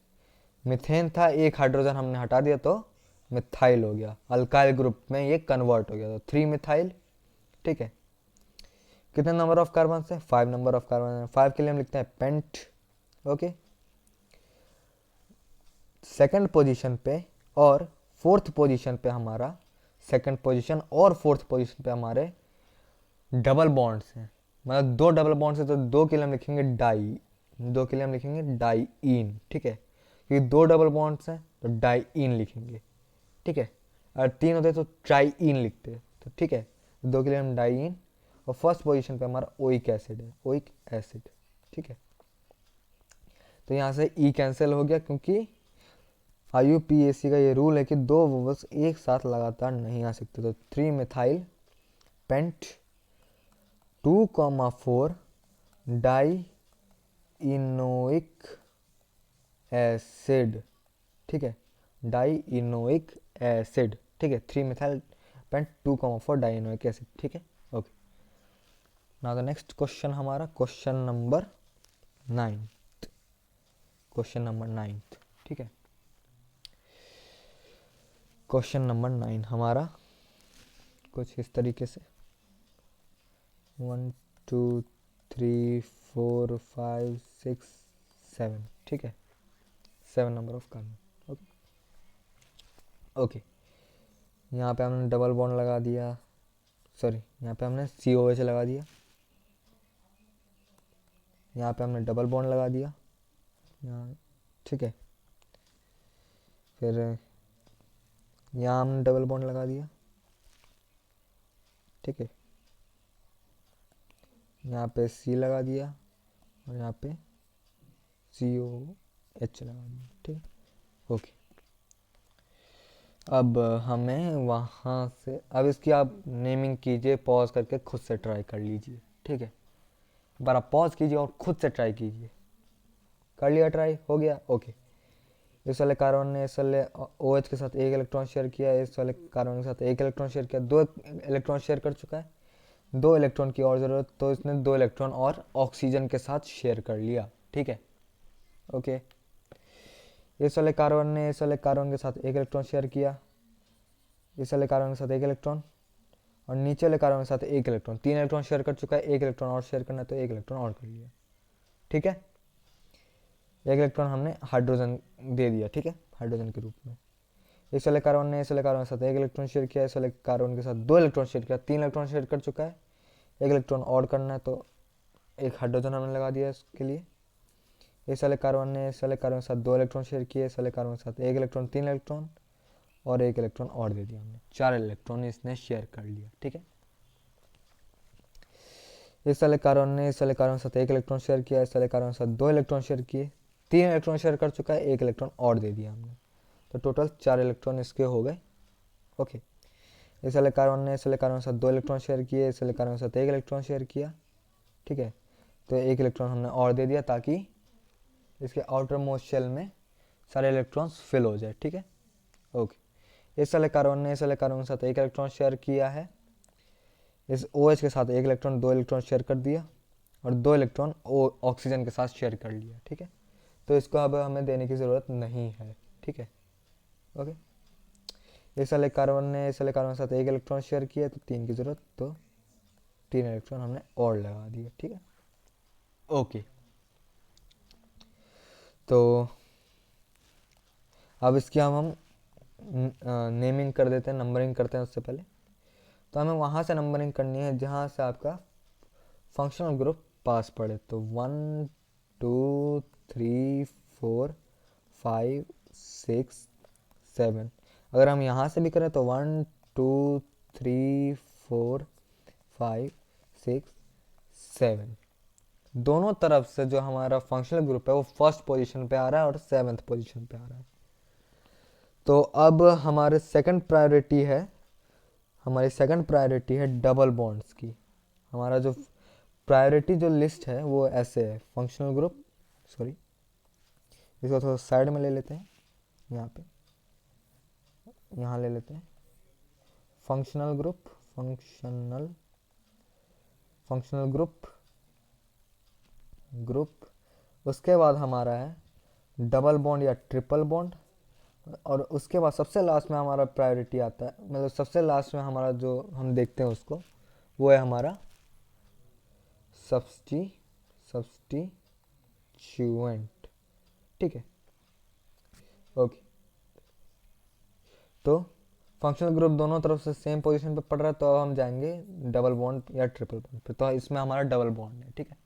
मिथेन था, एक हाइड्रोजन हमने हटा दिया तो मिथाइल हो गया, अल्काइल ग्रुप में ये कन्वर्ट हो गया, तो 3 मिथाइल। ठीक है, कितने नंबर ऑफ कार्बन है? 5 नंबर ऑफ कार्बन है। 5 के लिए हम लिखते हैं पेंट। ओके, सेकंड पोजीशन पे और फोर्थ पोजीशन पे हमारा, सेकंड पोजीशन और फोर्थ पोजीशन पे हमारे डबल बॉन्ड्स हैं, मतलब दो डबल बॉन्ड्स है, तो दो के लिए हम लिखेंगे डाई, दो के लिए हम लिखेंगे डाईइन। ठीक है, क्योंकि दो डबल बॉन्ड्स हैं तो डाईइन लिखेंगे। ठीक है, अगर तीन होते तो ट्राईइन लिखते, तो ठीक है, दो के लिए हम डाईइन। और फर्स्ट पोजीशन पे हमारा ओइक एसिड है, ओइक एसिड। ठीक है, तो यहाँ से ई कैंसिल हो गया, क्योंकि IUPAC का ये रूल है कि दो वोवल्स एक साथ लगातार नहीं आ सकते। तो 3 मिथाइल पेंट 2,4 डाई इनोइक एसिड। ठीक है, डाई इनोइक एसिड। ठीक है, 3 मिथाइल पेंट 2,4 डाई इनोइक एसिड। ठीक है, okay. Now the next question हमारा क्वेश्चन नंबर 9, क्वेश्चन नंबर 9। ठीक है, क्वेश्चन नंबर 9 हमारा कुछ इस तरीके से 1 2 3 4 5 6 7। ठीक है, 7 number of carbon. Okay, okay, यहाँ पे हमने डबल बॉन्ड लगा दिया, सॉरी यहाँ पे हमने COH लगा दिया, यहाँ पे हमने डबल बॉन्ड लगा दिया यहाँ। ठीक है, फिर यहाँ हमने डबल बॉन्ड लगा दिया। ठीक है, यहाँ पे C लगा दिया और यहाँ पे COH लगा दिया। ठीक है, ओके। अब हमें वहाँ से, अब इसकी आप नेमिंग कीजिए, पॉज करके खुद से ट्राई कर लीजिए। ठीक है, एक बार आप पॉज कीजिए और खुद से ट्राई कीजिए। कर लिया ट्राई, हो गया, ओके। इस वाले कार्बन ने इस वाले OH के साथ एक इलेक्ट्रॉन शेयर किया, इस वाले कार्बन के साथ एक इलेक्ट्रॉन शेयर किया, दो इलेक्ट्रॉन शेयर कर चुका है, दो इलेक्ट्रॉन की और ज़रूरत, तो इसने दो इलेक्ट्रॉन और ऑक्सीजन के साथ शेयर कर लिया। ठीक है, ओके। इस वाले कार्बन ने इस वाले कार्बन के साथ एक इलेक्ट्रॉन शेयर किया, इस वाले कार्बन के साथ एक इलेक्ट्रॉन, और नीचे वाले कार्बन के साथ एक इलेक्ट्रॉन, तीन इलेक्ट्रॉन शेयर कर चुका है, एक इलेक्ट्रॉन और शेयर करना है तो एक इलेक्ट्रॉन और कर लिया। ठीक है, एक इलेक्ट्रॉन हमने हाइड्रोजन दे दिया। ठीक है, हाइड्रोजन के रूप में। इस वाले कार्बन ने इस वाले कार्बन के साथ एक इलेक्ट्रॉन शेयर किया, इस वाले कार्बन के साथ दो इलेक्ट्रॉन शेयर किया, तीन इलेक्ट्रॉन शेयर कर चुका है, एक इलेक्ट्रॉन और करना है तो एक हाइड्रोजन हमने लगा दिया इसके लिए। इस वाले कार्बन ने इस वाले कार्बन के साथ दो इलेक्ट्रॉन शेयर किए, इस वाले कार्बन के साथ एक इलेक्ट्रॉन, तीन इलेक्ट्रॉन और एक इलेक्ट्रॉन और दे दिया हमने, चार इलेक्ट्रॉन इसने शेयर कर लिया। ठीक है, इस वाले कार्बन ने इस वाले कार्बन के साथ एक इलेक्ट्रॉन शेयर किया, इस वाले कार्बन के साथ दो इलेक्ट्रॉन शेयर किए, तीन इलेक्ट्रॉन शेयर कर चुका है, एक इलेक्ट्रॉन और दे दिया हमने, तो टोटल चार इलेक्ट्रॉन इसके हो गए। ओके, इस वाले कार्बन ने इस वाले कार्बन के साथ दो इलेक्ट्रॉन शेयर किए, इस वाले कार्बन के साथ एक इलेक्ट्रॉन शेयर किया। ठीक है, तो एक इलेक्ट्रॉन हमने और दे दिया ताकि इसके आउटर मोस्ट शेल में सारे इलेक्ट्रॉन्स फिल हो जाए। ठीक है, ओके। इस वाले कार्बन ने इस वाले कार्बन के साथ एक इलेक्ट्रॉन शेयर किया है, इस OH के साथ एक इलेक्ट्रॉन, दो इलेक्ट्रॉन शेयर कर दिया और दो इलेक्ट्रॉन ऑक्सीजन के साथ शेयर कर लिया। ठीक है, तो इसको अब हमें देने की ज़रूरत नहीं है। ठीक है, ओके। इस वाले कार्बन ने इस वाले कार्बन के साथ एक इलेक्ट्रॉन शेयर किया तो तीन की ज़रूरत, तो तीन इलेक्ट्रॉन हमने और लगा दिए। ठीक है, ओके। तो अब इसकी हम नेमिंग कर देते हैं, नंबरिंग करते हैं उससे पहले। तो हमें वहाँ से नंबरिंग करनी है जहाँ से आपका फंक्शनल ग्रुप पास पड़े। तो 1 2 3 4 5 6 7। अगर हम यहाँ से भी करें तो 1 2 3 4 5 6 7, दोनों तरफ से जो हमारा फंक्शनल ग्रुप है वो फर्स्ट पोजीशन पे आ रहा है और सेवन्थ पोजीशन पे आ रहा है। तो अब हमारी सेकंड प्रायोरिटी है डबल बॉन्ड्स की। हमारा जो प्रायोरिटी जो लिस्ट है वो ऐसे है, फंक्शनल ग्रुप, सॉरी इसको थोड़ा साइड में ले लेते हैं, यहाँ पे यहाँ ले लेते हैं फंक्शनल ग्रुप। उसके बाद हमारा है डबल बॉन्ड या ट्रिपल बॉन्ड, और उसके बाद सबसे लास्ट में हमारा प्रायोरिटी आता है, मतलब सबसे लास्ट में हमारा जो हम देखते हैं उसको, वो है हमारा सब्स्टिट्यूएंट। ठीक है, ओके। तो फंक्शनल ग्रुप दोनों तरफ से सेम पोजीशन पे पड़ रहा है, तो अब हम जाएंगे डबल बॉन्ड या ट्रिपल बॉन्ड पे। तो इसमें हमारा डबल बॉन्ड है, ठीक है।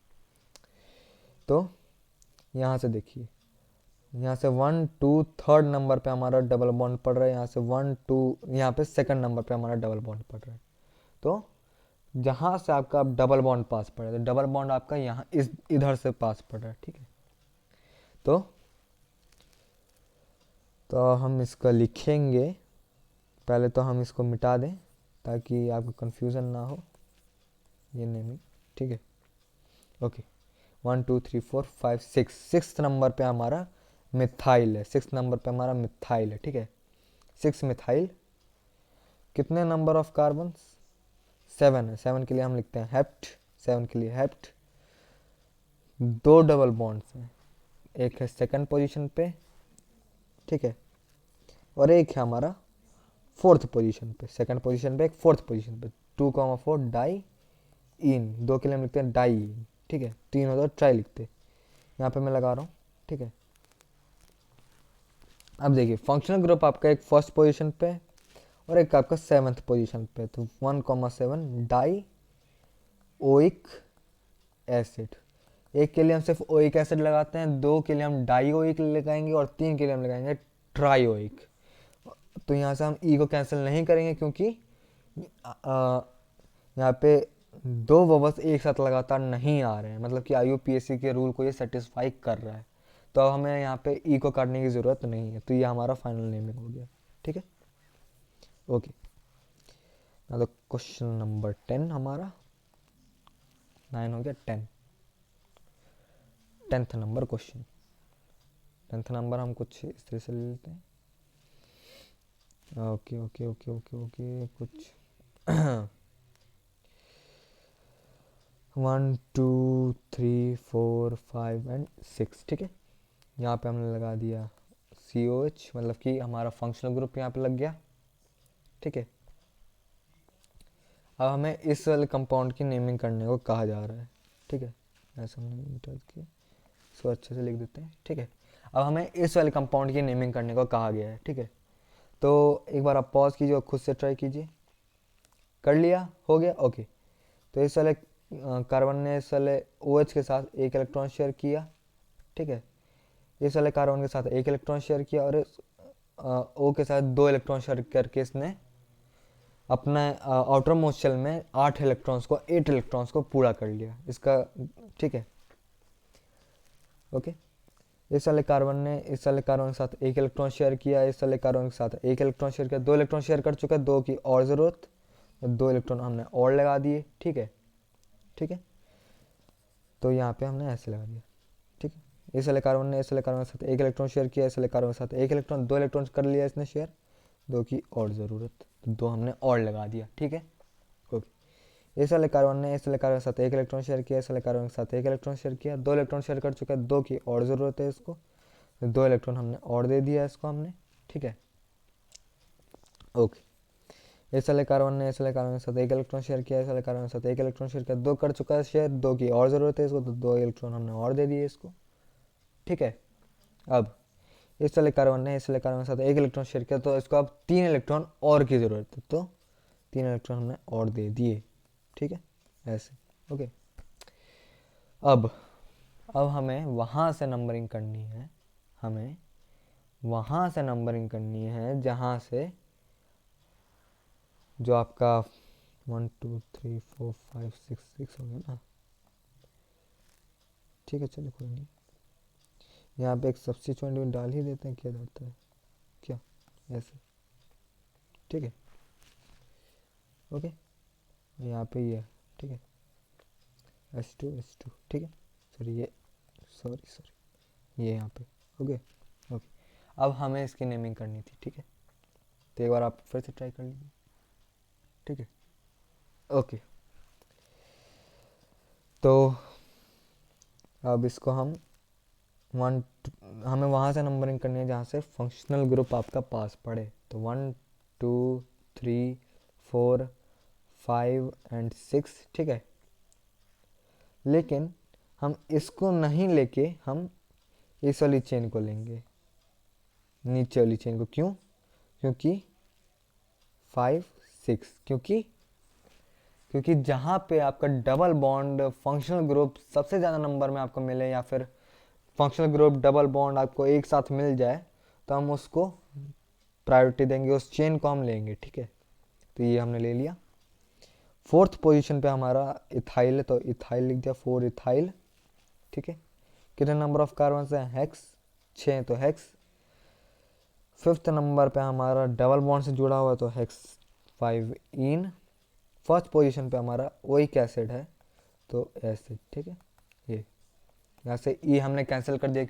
तो यहाँ से देखिए, यहाँ से 1 2 थर्ड नंबर पे हमारा डबल बॉन्ड पड़ रहा है, यहाँ से 1 2 यहाँ पे सेकंड नंबर पे हमारा डबल बॉन्ड पड़ रहा है। तो जहाँ से आपका अब डबल बॉन्ड पास पड़ रहा है, तो डबल बॉन्ड आपका यहाँ इधर से पास पड़ रहा है, ठीक है। तो हम इसका लिखेंगे, पहले तो हम इसको मिटा दें ताकि आपको कंफ्यूजन ना हो, ये नेमिंग, ठीक है। ओके, 1 2 3 4 5 6, सिक्स नंबर पे हमारा मिथाइल है, ठीक है। 6 मिथाइल, कितने नंबर ऑफ कार्बन? 7 है, 7 के लिए हम लिखते हैं हेप्ट, 7 के लिए हेप्ट। 2 डबल बॉन्ड्स हैं, एक है सेकंड पोजीशन पे, ठीक है, और एक है हमारा फोर्थ पोजीशन पे, सेकंड पोजीशन पे एक, फोर्थ पोजीशन पे। 2,4 डाई इन, 2 के लिए हम लिखते हैं डाई इन, ठीक है। 3 होता है ट्राई लिखते हैं, यहाँ पे मैं लगा रहा हूँ, ठीक है। अब देखिए फंक्शनल ग्रुप आपका एक फर्स्ट पोजीशन पे और एक आपका सेवन्थ पोजीशन पे, तो 1,7 डाई ओइक एसिड। एक के लिए हम सिर्फ ओइक एसिड लगाते हैं, 2 के लिए हम डाई ओइक लगाएंगे और 3 के लिए हम लगाएंगे ट्राई ओइक। तो यहाँ से हम ई को कैंसिल नहीं करेंगे क्योंकि यहाँ पे 2 बबल्स एक साथ लगातार नहीं आ रहे हैं, मतलब कि IUPAC के रूल को ये सेटिस्फाई कर रहा है। तो अब हमें यहाँ पे ई को काटने की ज़रूरत नहीं है, तो ये हमारा फाइनल नेमिंग हो गया, ठीक है, ओके। ना तो क्वेश्चन नंबर 10 हमारा 9 हो गया, 10th number question. 10th number हम कुछ इस तरह से ले लेते हैं, okay okay okay okay okay, कुछ 1 2 3 4 5 एंड 6, ठीक है। यहाँ पे हमने लगा दिया COH, मतलब कि हमारा फंक्शनल ग्रुप यहाँ पे लग गया, ठीक है। अब हमें इस वाले कंपाउंड की नेमिंग करने को कहा जा रहा है, ठीक है। ऐसा हमने मिटा किया, इसको अच्छे से लिख देते हैं, ठीक है। अब हमें इस वाले कंपाउंड की नेमिंग करने को कहा गया है, ठीक है। तो एक बार आप पॉज कीजिए और खुद से ट्राई कीजिए। कर लिया, हो गया, ओके। तो इस वाले कार्बन ने इस वाले OH के साथ एक इलेक्ट्रॉन शेयर किया, ठीक है। इस वाले कार्बन के साथ एक इलेक्ट्रॉन शेयर किया और इस O के साथ 2 इलेक्ट्रॉन शेयर करके इसने अपना आउटर मोस्ट शेल में 8 इलेक्ट्रॉन्स को पूरा कर लिया इसका, ठीक है, ओके। इस वाले कार्बन ने इस वाले कार्बन के साथ एक इलेक्ट्रॉन शेयर किया, इस वाले कार्बन के साथ एक इलेक्ट्रॉन शेयर किया, 2 इलेक्ट्रॉन शेयर कर चुका है, 2 की और ज़रूरत, 2 इलेक्ट्रॉन हमने और लगा दिए, ठीक है, ठीक है। तो यहाँ पे हमने ऐसे लगा दिया, ठीक है। इस वाले कार्बन ने इस वाले कार्बन के साथ एक इलेक्ट्रॉन शेयर किया, इस वाले कार्बन के साथ एक इलेक्ट्रॉन, 2 इलेक्ट्रॉन कर लिया इसने शेयर, 2 की और ज़रूरत, तो 2 हमने और लगा दिया, ठीक है, ओके। इस वाले कार्बन ने इस वाले कार्बन के साथ एक इलेक्ट्रॉन शेयर किया, इस वाले कार्बन के साथ एक इलेक्ट्रॉन शेयर किया, 2 इलेक्ट्रॉन शेयर कर चुका है, 2 की और ज़रूरत है इसको, 2 इलेक्ट्रॉन हमने और दे दिया इसको हमने, ठीक है, ओके। इस वाले कार्बन ने इस वाले कार्बन के साथ एक इलेक्ट्रॉन शेयर किया, इस वाले कार्बन के साथ एक इलेक्ट्रॉन शेयर किया, 2 कर चुका है शेयर, 2 की और ज़रूरत है इसको, तो 2 इलेक्ट्रॉन हमने और दे दिए इसको, ठीक है। अब इस वाले कार्बन ने इस वाले कार्बन के साथ एक इलेक्ट्रॉन शेयर किया, तो इसको अब 3 इलेक्ट्रॉन और की ज़रूरत है, तो 3 इलेक्ट्रॉन हमने और दे दिए, ठीक है, ऐसे, ओके। अब हमें वहाँ से नंबरिंग करनी है, हमें वहाँ से नंबरिंग करनी है जहाँ से जो आपका 1 2 3 4 5 6 6 हो गया ना। ठीक है चलो कोई नहीं, यहाँ पे एक सब्स्टिट्यूएंट भी डाल ही देते हैं, क्या जाता है क्या, ऐसे। ठीक है ओके, यहाँ पे ये ठीक है H2 ठीक है, सॉरी ये सॉरी ये यहाँ पे ओके ओके। अब हमें इसकी नेमिंग करनी थी, ठीक है, तो एक बार आप फिर से ट्राई कर लीजिए। ठीक है ओके, तो अब इसको हम हमें वहाँ से नंबरिंग करनी है जहाँ से फंक्शनल ग्रुप आपका पास पड़े। तो 1 2 3 4 5 एंड 6, ठीक है। लेकिन हम इसको नहीं लेके हम इस वाली चेन को लेंगे, नीचे वाली चेन को। क्यों? क्योंकि 5 6, क्योंकि जहाँ पे आपका डबल बॉन्ड फंक्शनल ग्रुप सबसे ज़्यादा नंबर में आपको मिले, या फिर फंक्शनल ग्रुप डबल बॉन्ड आपको एक साथ मिल जाए, तो हम उसको प्रायोरिटी देंगे, उस चेन को हम लेंगे। ठीक है, तो ये हमने ले लिया। फोर्थ पोजीशन पे हमारा इथाइल है, तो इथाइल लिख दिया, 4 इथाइल। ठीक है, कितने नंबर ऑफ कार्बन है? हेक्स, 6, तो हेक्स। फिफ्थ नंबर पे हमारा डबल बॉन्ड से जुड़ा हुआ है, तो हेक्स 5 इन। फर्स्ट पोजीशन पे हमारा ओइक एसिड है, तो एसिड। ठीक है, ये यहाँ से ई हमने कैंसिल कर दिया,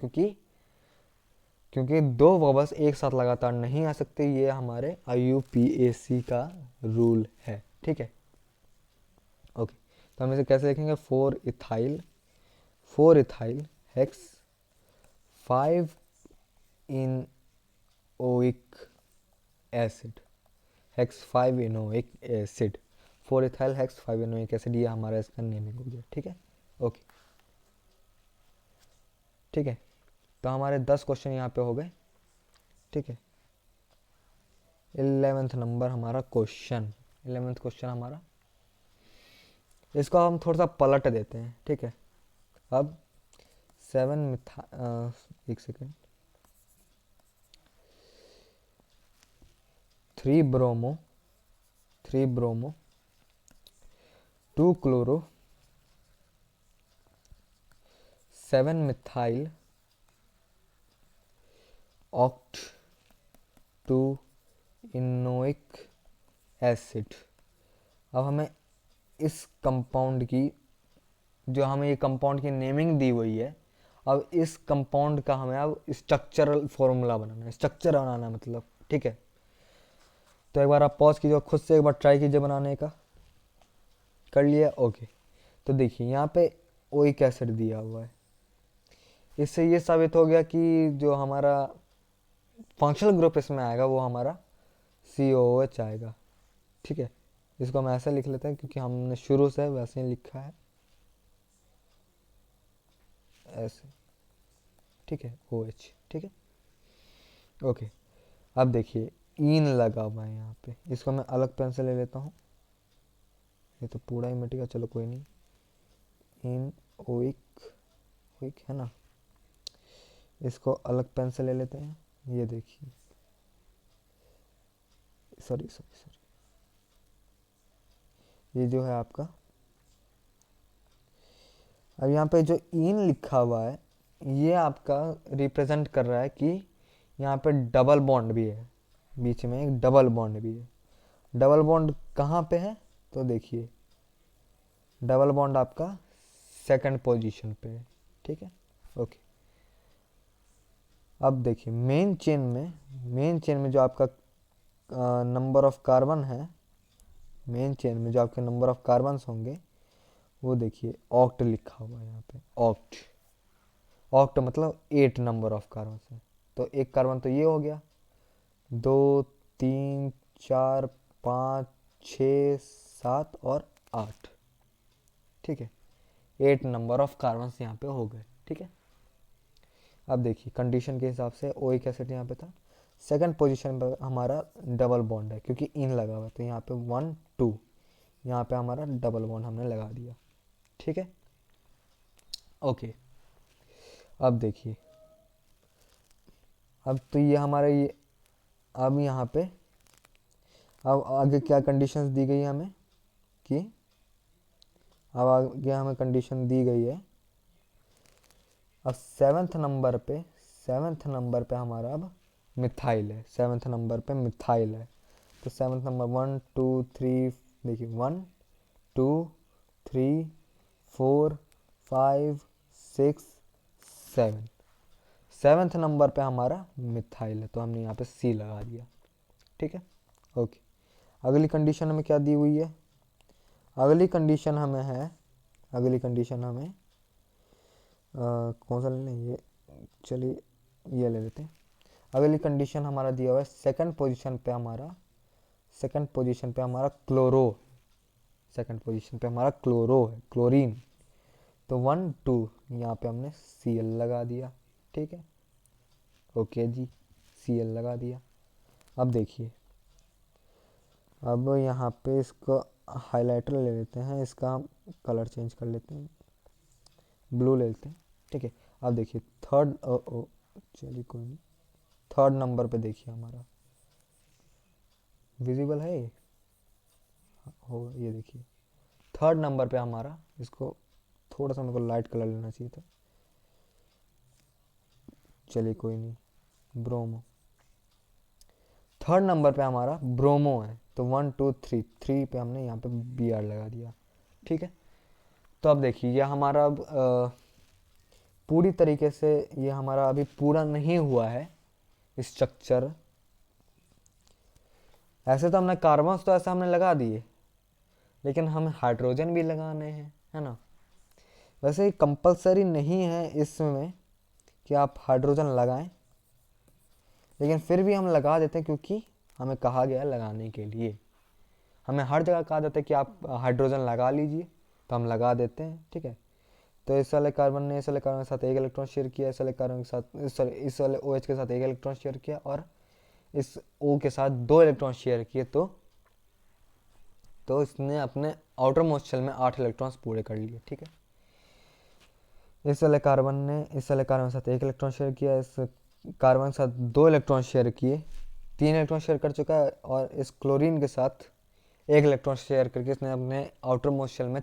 क्योंकि दो वर्बल्स एक साथ लगातार नहीं आ सकते, ये हमारे IUPAC का रूल है। ठीक है ओके, तो हम इसे कैसे लिखेंगे? 4 ethyl hex 5 enoic acid, hex 5 enoic acid, 4 ethyl hex 5 enoic acid, ये हमारा इसका नेमिंग हो गया। ठीक है ओके, ठीक है, तो हमारे 10 क्वेश्चन यहाँ पे हो गए। ठीक है, 11th नंबर हमारा क्वेश्चन, 11th क्वेश्चन हमारा, इसको हम थोड़ा सा पलट देते हैं। ठीक है, अब 7 मिथा एक second, 3 bromo 2 chloro 7 methyl oct 2 enoic acid. अब हमें इस कंपाउंड की, जो हमें ये कंपाउंड की नेमिंग दी हुई है, अब इस कंपाउंड का हमें अब स्ट्रक्चरल फॉर्मूला बनाना है, स्ट्रक्चर बनाना है मतलब। ठीक है, तो एक बार आप पॉज कीजिए, खुद से एक बार ट्राई कीजिए बनाने का। कर लिया ओके, तो देखिए यहाँ पे ओइक एसिड दिया हुआ है, इससे ये साबित हो गया कि जो हमारा फंक्शनल ग्रुप इसमें आएगा वो हमारा COOH आएगा। ठीक है, इसको हम ऐसे लिख लेते हैं क्योंकि हमने शुरू से वैसे ही लिखा है ऐसे। ठीक है OH, ठीक है ओके। अब देखिए इन लगा हुआ है यहाँ पे, इसको मैं अलग पेन से ले लेता हूँ, ये तो पूरा ही मिटेगा, चलो कोई नहीं। इन ओइक ओइक है ना, इसको अलग पेन से ले लेते हैं। ये देखिए, सॉरी, ये जो है आपका, अब यहाँ पे जो इन लिखा हुआ है, ये आपका रिप्रेजेंट कर रहा है कि यहाँ पे डबल बॉन्ड भी है, बीच में एक डबल बॉन्ड भी है। डबल बॉन्ड कहाँ पे है? तो देखिए डबल बॉन्ड आपका सेकंड पोजीशन पे है। ठीक है ओके, अब देखिए मेन चेन में जो आपका नंबर ऑफ कार्बन है, मेन चेन में जो आपके नंबर ऑफ कार्बन होंगे, वो देखिए ऑक्ट लिखा हुआ है यहाँ पे। ऑक्ट मतलब 8 नंबर ऑफ कार्बन है, तो एक कार्बन तो ये हो गया, 2 3 4 5 6 7 और 8। ठीक है, 8 नंबर ऑफ कार्बन यहाँ पे हो गए। ठीक है, अब देखिए कंडीशन के हिसाब से ओइक एसिड यहाँ पे था, सेकंड पोजीशन पर हमारा डबल बॉन्ड है क्योंकि इन लगा हुआ है, तो यहाँ पे 1 2, यहाँ पे हमारा डबल बॉन्ड हमने लगा दिया। ठीक है ओके, अब देखिए अब तो ये हमारा ये, अब यहाँ पे अब आगे क्या कंडीशंस दी गई है हमें कि, अब आगे हमें कंडीशन दी गई है, अब सेवन्थ नंबर पे हमारा अब मिथाइल है, सेवन्थ नंबर पे मिथाइल है। तो सेवन्थ नंबर 1 2 3, देखिए 1 2 3 4 5 6 7, सेवन्थ नंबर पे हमारा मिथाइल है, तो हमने यहाँ पे सी लगा दिया। ठीक है, ओके। अगली कंडीशन हमें क्या दी हुई है, अगली कंडीशन हमें है, अगली कंडीशन हमें कौन सा लेना है, ये चलिए ये ले लेते हैं। अगली कंडीशन हमारा दिया हुआ है सेकंड पोजीशन पे हमारा, सेकंड पोजीशन पे हमारा क्लोरो, सेकंड पोजीशन पे हमारा क्लोरो है, क्लोरीन। तो 1 2 यहाँ पे हमने Cl लगा दिया। ठीक है, ओके जी, Cl लगा दिया। अब देखिए, अब यहाँ पे इसको हाइलाइटर ले लेते हैं, इसका हम कलर चेंज कर लेते हैं, ब्लू ले लेते हैं। ठीक है, अब देखिए थर्ड, ओ चलिए कोई नहीं, थर्ड नंबर पे देखिए हमारा विजिबल है ये, हो ये देखिए थर्ड नंबर पे हमारा, इसको थोड़ा सा मेरे को लाइट कलर लेना चाहिए था, चलिए कोई नहीं, ब्रोमो। थर्ड नंबर पे हमारा ब्रोमो है, तो 1 2 3 3 पे हमने यहाँ पे Br लगा दिया। ठीक है, तो अब देखिए ये हमारा अब पूरी तरीके से ये हमारा अभी पूरा नहीं हुआ है स्ट्रक्चर। ऐसे तो हमने कार्बन्स तो ऐसे हमने लगा दिए, लेकिन हमें हाइड्रोजन भी लगाने हैं, है ना। वैसे कंपलसरी नहीं है इसमें कि आप हाइड्रोजन लगाएं, लेकिन फिर भी हम लगा देते हैं क्योंकि हमें कहा गया है लगाने के लिए। हमें हर जगह कहा जाता है कि आप हाइड्रोजन लगा लीजिए, तो हम लगा देते हैं। ठीक है, तो इस वाले कार्बन ने इस वाले कार्बन के साथ एक इलेक्ट्रॉन शेयर किया, इस वाले कार्बन के साथ सॉरी इस वाले OH के साथ एक इलेक्ट्रॉन शेयर किया, और इस O के साथ 2 इलेक्ट्रॉन शेयर किए, तो इसने अपने आउटर मोस्ट शेल में 8 इलेक्ट्रॉन्स पूरे कर लिए। ठीक है, इस वाले कार्बन ने इस वाले कार्बन के साथ एक इलेक्ट्रॉन शेयर किया, इस कार्बन के साथ 2 इलेक्ट्रॉन शेयर किए, 3 इलेक्ट्रॉन शेयर कर चुका है, और इस क्लोरीन के साथ एक इलेक्ट्रॉन शेयर करके इसने अपने आउटर मोस्ट शेल में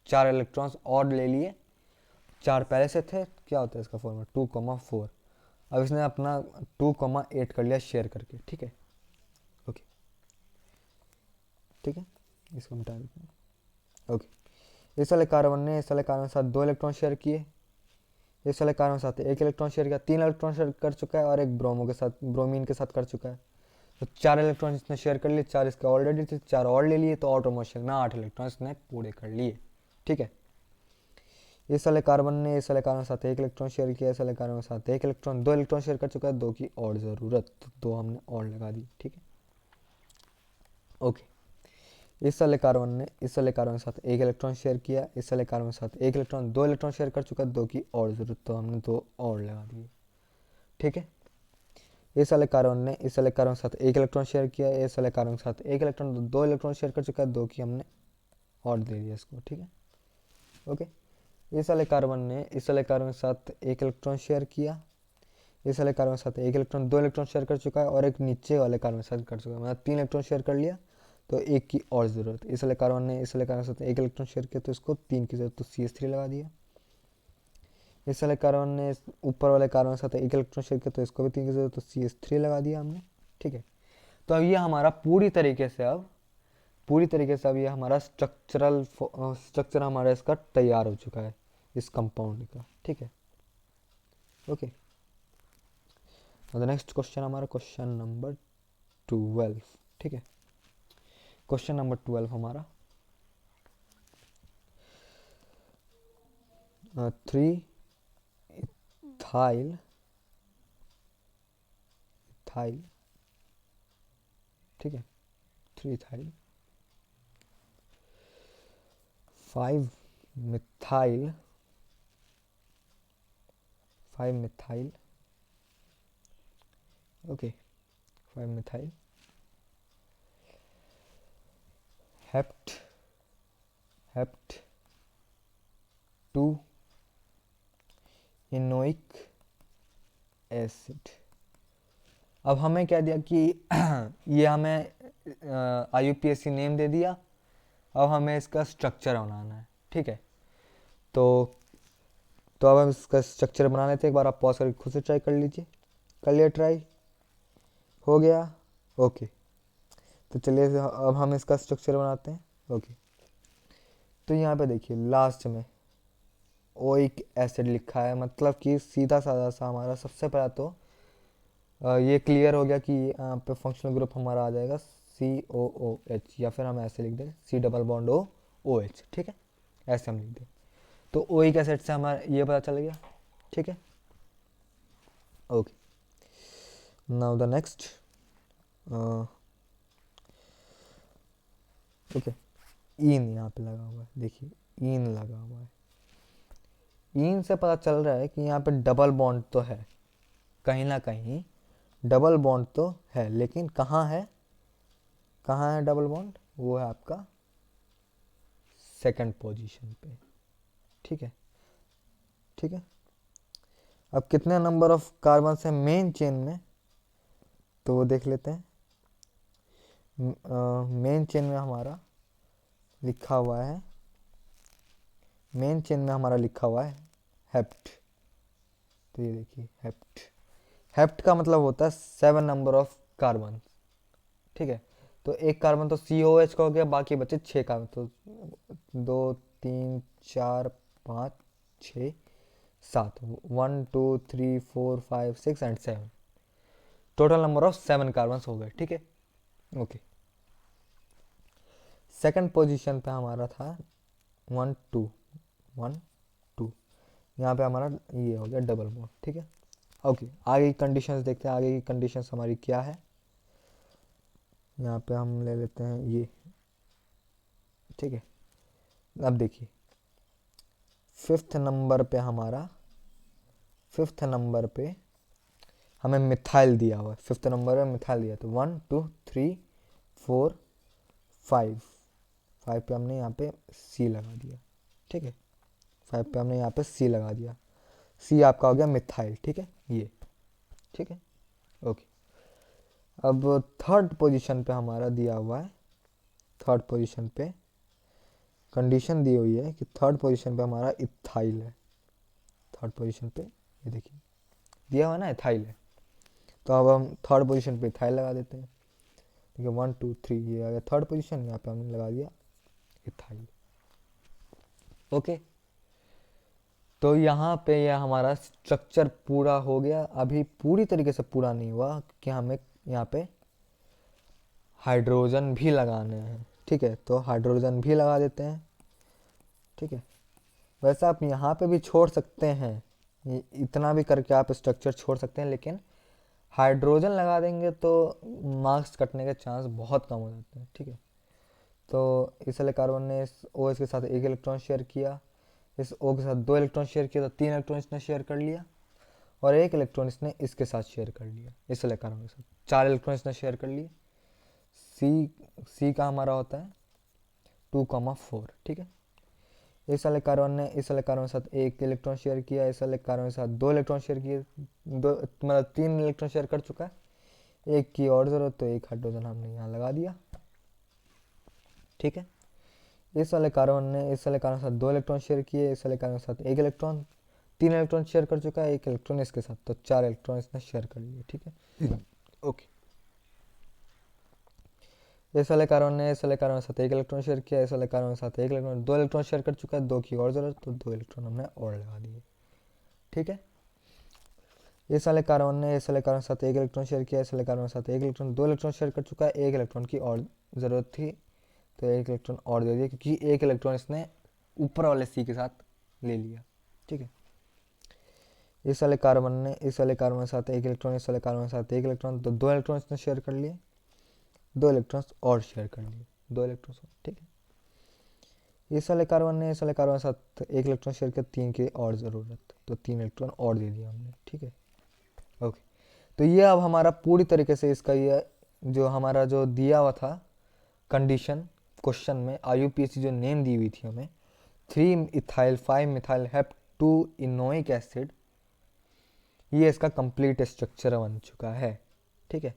4 इलेक्ट्रॉन्स और ले लिए। 4 पहले से थे, क्या होता है इसका फॉर्मूला 2,4, अब इसने अपना 2,8 कर लिया शेयर करके। ठीक है, ओके, ठीक है, इसको मिटा देते हैं। ओके, इस वाले कार्बन ने इस वाले कार्बन के साथ 2 इलेक्ट्रॉन शेयर किए, इस वाले कार्बन के साथ एक इलेक्ट्रॉन शेयर किया, 3 इलेक्ट्रॉन शेयर कर चुका है, और एक ब्रोमो के साथ, ब्रोमीन के साथ कर चुका है। तो 4 इलेक्ट्रॉन इसने शेयर कर लिए, 4 इसके ऑलरेडी थे, 4 और ले लिए, तो ऑटोमोशन में 8 इलेक्ट्रॉन इसने पूरे कर लिए। ठीक है, इस वाले कार्बन ने इस वाले कार्बन के साथ एक इलेक्ट्रॉन शेयर किया, इस वाले कार्बन के साथ एक इलेक्ट्रॉन, 2 इलेक्ट्रॉन शेयर कर चुका है, 2 की और ज़रूरत, तो 2 हमने और लगा दी। ठीक है, ओके, इस वाले कार्बन ने इस वाले कार्बन के साथ एक इलेक्ट्रॉन शेयर किया, इस वाले कार्बन के साथ एक इलेक्ट्रॉन, 2 इलेक्ट्रॉन शेयर कर चुका है, 2 की और ज़रूरत, तो हमने 2 और लगा दिए। ठीक है, इस वाले कार्बन ने इस वाले कार्बन के साथ एक इलेक्ट्रॉन शेयर किया, इस वाले कार्बन के साथ एक इलेक्ट्रॉन, 2 इलेक्ट्रॉन शेयर कर चुका है, 2 की हमने और दे दिया इसको। ठीक है, ओके, इस वाले कार्बन ने इस वाले कार्बन के साथ एक इलेक्ट्रॉन शेयर किया, इस वाले कार्बन के साथ एक इलेक्ट्रॉन, 2 इलेक्ट्रॉन शेयर कर चुका है, और एक नीचे वाले कार्बन के साथ कर चुका है, मतलब 3 इलेक्ट्रॉन शेयर कर लिया, तो 1 की और ज़रूरत। इस वाले कार्बन ने इस वाले कार्बन के साथ एक इलेक्ट्रॉन शेयर किया, तो इसको 3 की ज़रूरत, तो CH3 लगा दिया। इस वाले कार्बन ने ऊपर वाले कार्बन के साथ एक इलेक्ट्रॉन शेयर किया, तो इसको भी 3 की ज़रूरत, तो CH3 लगा दिया हमने। ठीक है, तो अब ये हमारा पूरी तरीके से अब ये हमारा स्ट्रक्चर हमारा इसका तैयार हो चुका है, इस कंपाउंड का। ठीक है, ओके, द नेक्स्ट क्वेश्चन हमारा क्वेश्चन नंबर 12। ठीक है, क्वेश्चन नंबर 12 हमारा 3 इथाइल इथाइल ठीक है, 3 ethyl 5 methyl 5 methyl okay 5 methyl hept 2 enoic acid अब हमें क्या दिया कि ये हमें IUPAC नेम दे दिया। अब हमें इसका स्ट्रक्चर बनाना है, ठीक है। तो अब हम इसका स्ट्रक्चर बना लेते हैं। एक बार आप पॉज करके खुद से ट्राई कर लीजिए। कर लिया ट्राई? हो गया? ओके। तो चलिए अब हम इसका स्ट्रक्चर बनाते हैं। ओके, तो यहाँ पे देखिए लास्ट में ओइक एसिड लिखा है, मतलब कि सीधा साधा सा हमारा सबसे पहला तो ये क्लियर हो गया कि यहाँ पे फंक्शनल ग्रुप हमारा आ जाएगा COOH, या फिर हम ऐसे लिख दें C डबल बॉन्ड OH, ठीक है, ऐसे हम लिख दें। तो ओइक एसिड से हमारा ये पता चल गया, ठीक है। Okay, now the next. Okay, ईन यहाँ पे लगा हुआ है, देखिए ईन लगा हुआ है। ईन से पता चल रहा है कि यहाँ पे डबल बॉन्ड तो है, कहीं ना कहीं डबल बॉन्ड तो है, लेकिन कहाँ है, कहाँ है डबल बॉन्ड? वो है आपका सेकंड पोजीशन पे, ठीक है, ठीक है। अब कितने नंबर ऑफ कार्बन है मेन चेन में, तो वो देख लेते हैं। मेन चेन में हमारा लिखा हुआ है, मेन चेन में हमारा लिखा हुआ है हेप्ट। तो ये देखिए हेप्ट, हेप्ट का मतलब होता है 7 नंबर ऑफ कार्बन, ठीक है। तो एक कार्बन तो COH का हो गया, बाकी बचे 6 कार्बन, तो 2 3 4 5 6 7, 1 2 3 4 5 6 and 7, total number of 7 carbon हो गए, ठीक है। ओके, सेकंड पोजीशन पे हमारा था 1 2 1 2, यहाँ पे हमारा ये हो गया डबल बॉन्ड, ठीक है। ओके, आगे की कंडीशंस देखते हैं, आगे की कंडीशंस हमारी क्या है। यहाँ पे हम ले लेते हैं ये, ठीक है। अब देखिए फिफ्थ नंबर पे हमारा, फिफ्थ नंबर पे हमें मिथाइल दिया हुआ है, फिफ्थ नंबर पे मिथाइल दिया, तो 1 2 3 4 5, 5 पे हमने यहाँ पे C लगा दिया, ठीक है। 5 पे हमने यहाँ पे C लगा दिया, C आपका हो गया मिथाइल, ठीक है, ये, ठीक है। ओके, अब थर्ड पोजीशन पे हमारा दिया हुआ है, थर्ड पोजीशन पे कंडीशन दी हुई है कि थर्ड पोजीशन पे हमारा इथाइल है, थर्ड पोजीशन पे ये देखिए दिया हुआ है ना, इथाइल है। तो अब हम थर्ड पोजीशन पे इथाइल लगा देते हैं, ठीक है। 1 2 3 ये आ गया थर्ड पोजीशन, यहाँ पे हमने लगा दिया इथाइल। ओके, तो यहाँ पे यह हमारा स्ट्रक्चर पूरा हो गया। अभी पूरी तरीके से पूरा नहीं हुआ कि हमें यहाँ पे हाइड्रोजन भी लगाने हैं, ठीक है। तो हाइड्रोजन भी लगा देते हैं, ठीक है। वैसे आप यहाँ पे भी छोड़ सकते हैं, इतना भी करके आप स्ट्रक्चर छोड़ सकते हैं, लेकिन हाइड्रोजन लगा देंगे तो मार्क्स कटने के चांस बहुत कम हो जाते हैं, ठीक है। तो इस वाले कार्बन ने इस OH के साथ एक इलेक्ट्रॉन शेयर किया, इस O के साथ 2 इलेक्ट्रॉन शेयर किया, तो 3 इलेक्ट्रॉन इसने शेयर कर लिया, और 1 इलेक्ट्रॉन इसने इसके साथ शेयर कर लिया, इस वाले कार्बन के साथ 4 इलेक्ट्रॉन इसने शेयर कर लिए। सी का हमारा होता है 2,4, ठीक है। इस वाले कार्बन ने इस वाले कार्बन के साथ 1 इलेक्ट्रॉन शेयर किया, इस वाले कार्बन के साथ 2 इलेक्ट्रॉन शेयर किए, दो मतलब 3 इलेक्ट्रॉन शेयर कर चुका है, एक की और ज़रूरत, तो एक हाइड्रोजन हमने यहाँ लगा दिया, ठीक है। इस वाले कार्बन ने इस वाले कार्बन के साथ 2 इलेक्ट्रॉन शेयर किए, इस वाले कार्बन के साथ 1 इलेक्ट्रॉन, 3 इलेक्ट्रॉन शेयर कर चुका है, 1 इलेक्ट्रॉन इसके साथ, तो 4 इलेक्ट्रॉन इसने शेयर कर लिए, ठीक है। ओके, इस वाले कार्बन ने इस वाले कार्बन के साथ 1 इलेक्ट्रॉन शेयर किया, इस वाले कार्बन के साथ 1 इलेक्ट्रॉन, 2 इलेक्ट्रॉन शेयर कर चुका है, 2 की और ज़रूरत, तो 2 इलेक्ट्रॉन हमने और लगा दिए, ठीक है। इस वाले कार्बन ने इस वाले कार्बन के साथ 1 इलेक्ट्रॉन शेयर किया, इस वाले कार्बन के साथ 1 इलेक्ट्रॉन, 2 इलेक्ट्रॉन शेयर कर चुका है, 1 इलेक्ट्रॉन की और ज़रूरत थी, तो 1 इलेक्ट्रॉन और दे दिया, क्योंकि 1 इलेक्ट्रॉन इसने ऊपर वाले C के साथ ले लिया, ठीक है। इस वाले कार्बन ने इस वाले कार्बन के साथ 1 इलेक्ट्रॉन, इस वाले कार्बन के साथ 1 इलेक्ट्रॉन, तो 2 इलेक्ट्रॉन इसने शेयर कर लिए, 2 इलेक्ट्रॉन्स और शेयर कर लिए, 2 इलेक्ट्रॉन्स, ठीक है। इस वाले कार्बन ने इस वाले कार्बन के साथ 1 इलेक्ट्रॉन शेयर किया, 3 की और ज़रूरत, तो 3 इलेक्ट्रॉन और दे दिया हमने, ठीक है। ओके, तो ये अब हमारा पूरी तरीके से इसका ये जो हमारा जो दिया हुआ था कंडीशन क्वेश्चन में, IUPAC जो नेम दी हुई थी हमें 3 इथाइल 5 मिथाइल हेप 2 इनोइक एसिड, ये इसका कंप्लीट स्ट्रक्चर बन चुका है, ठीक है।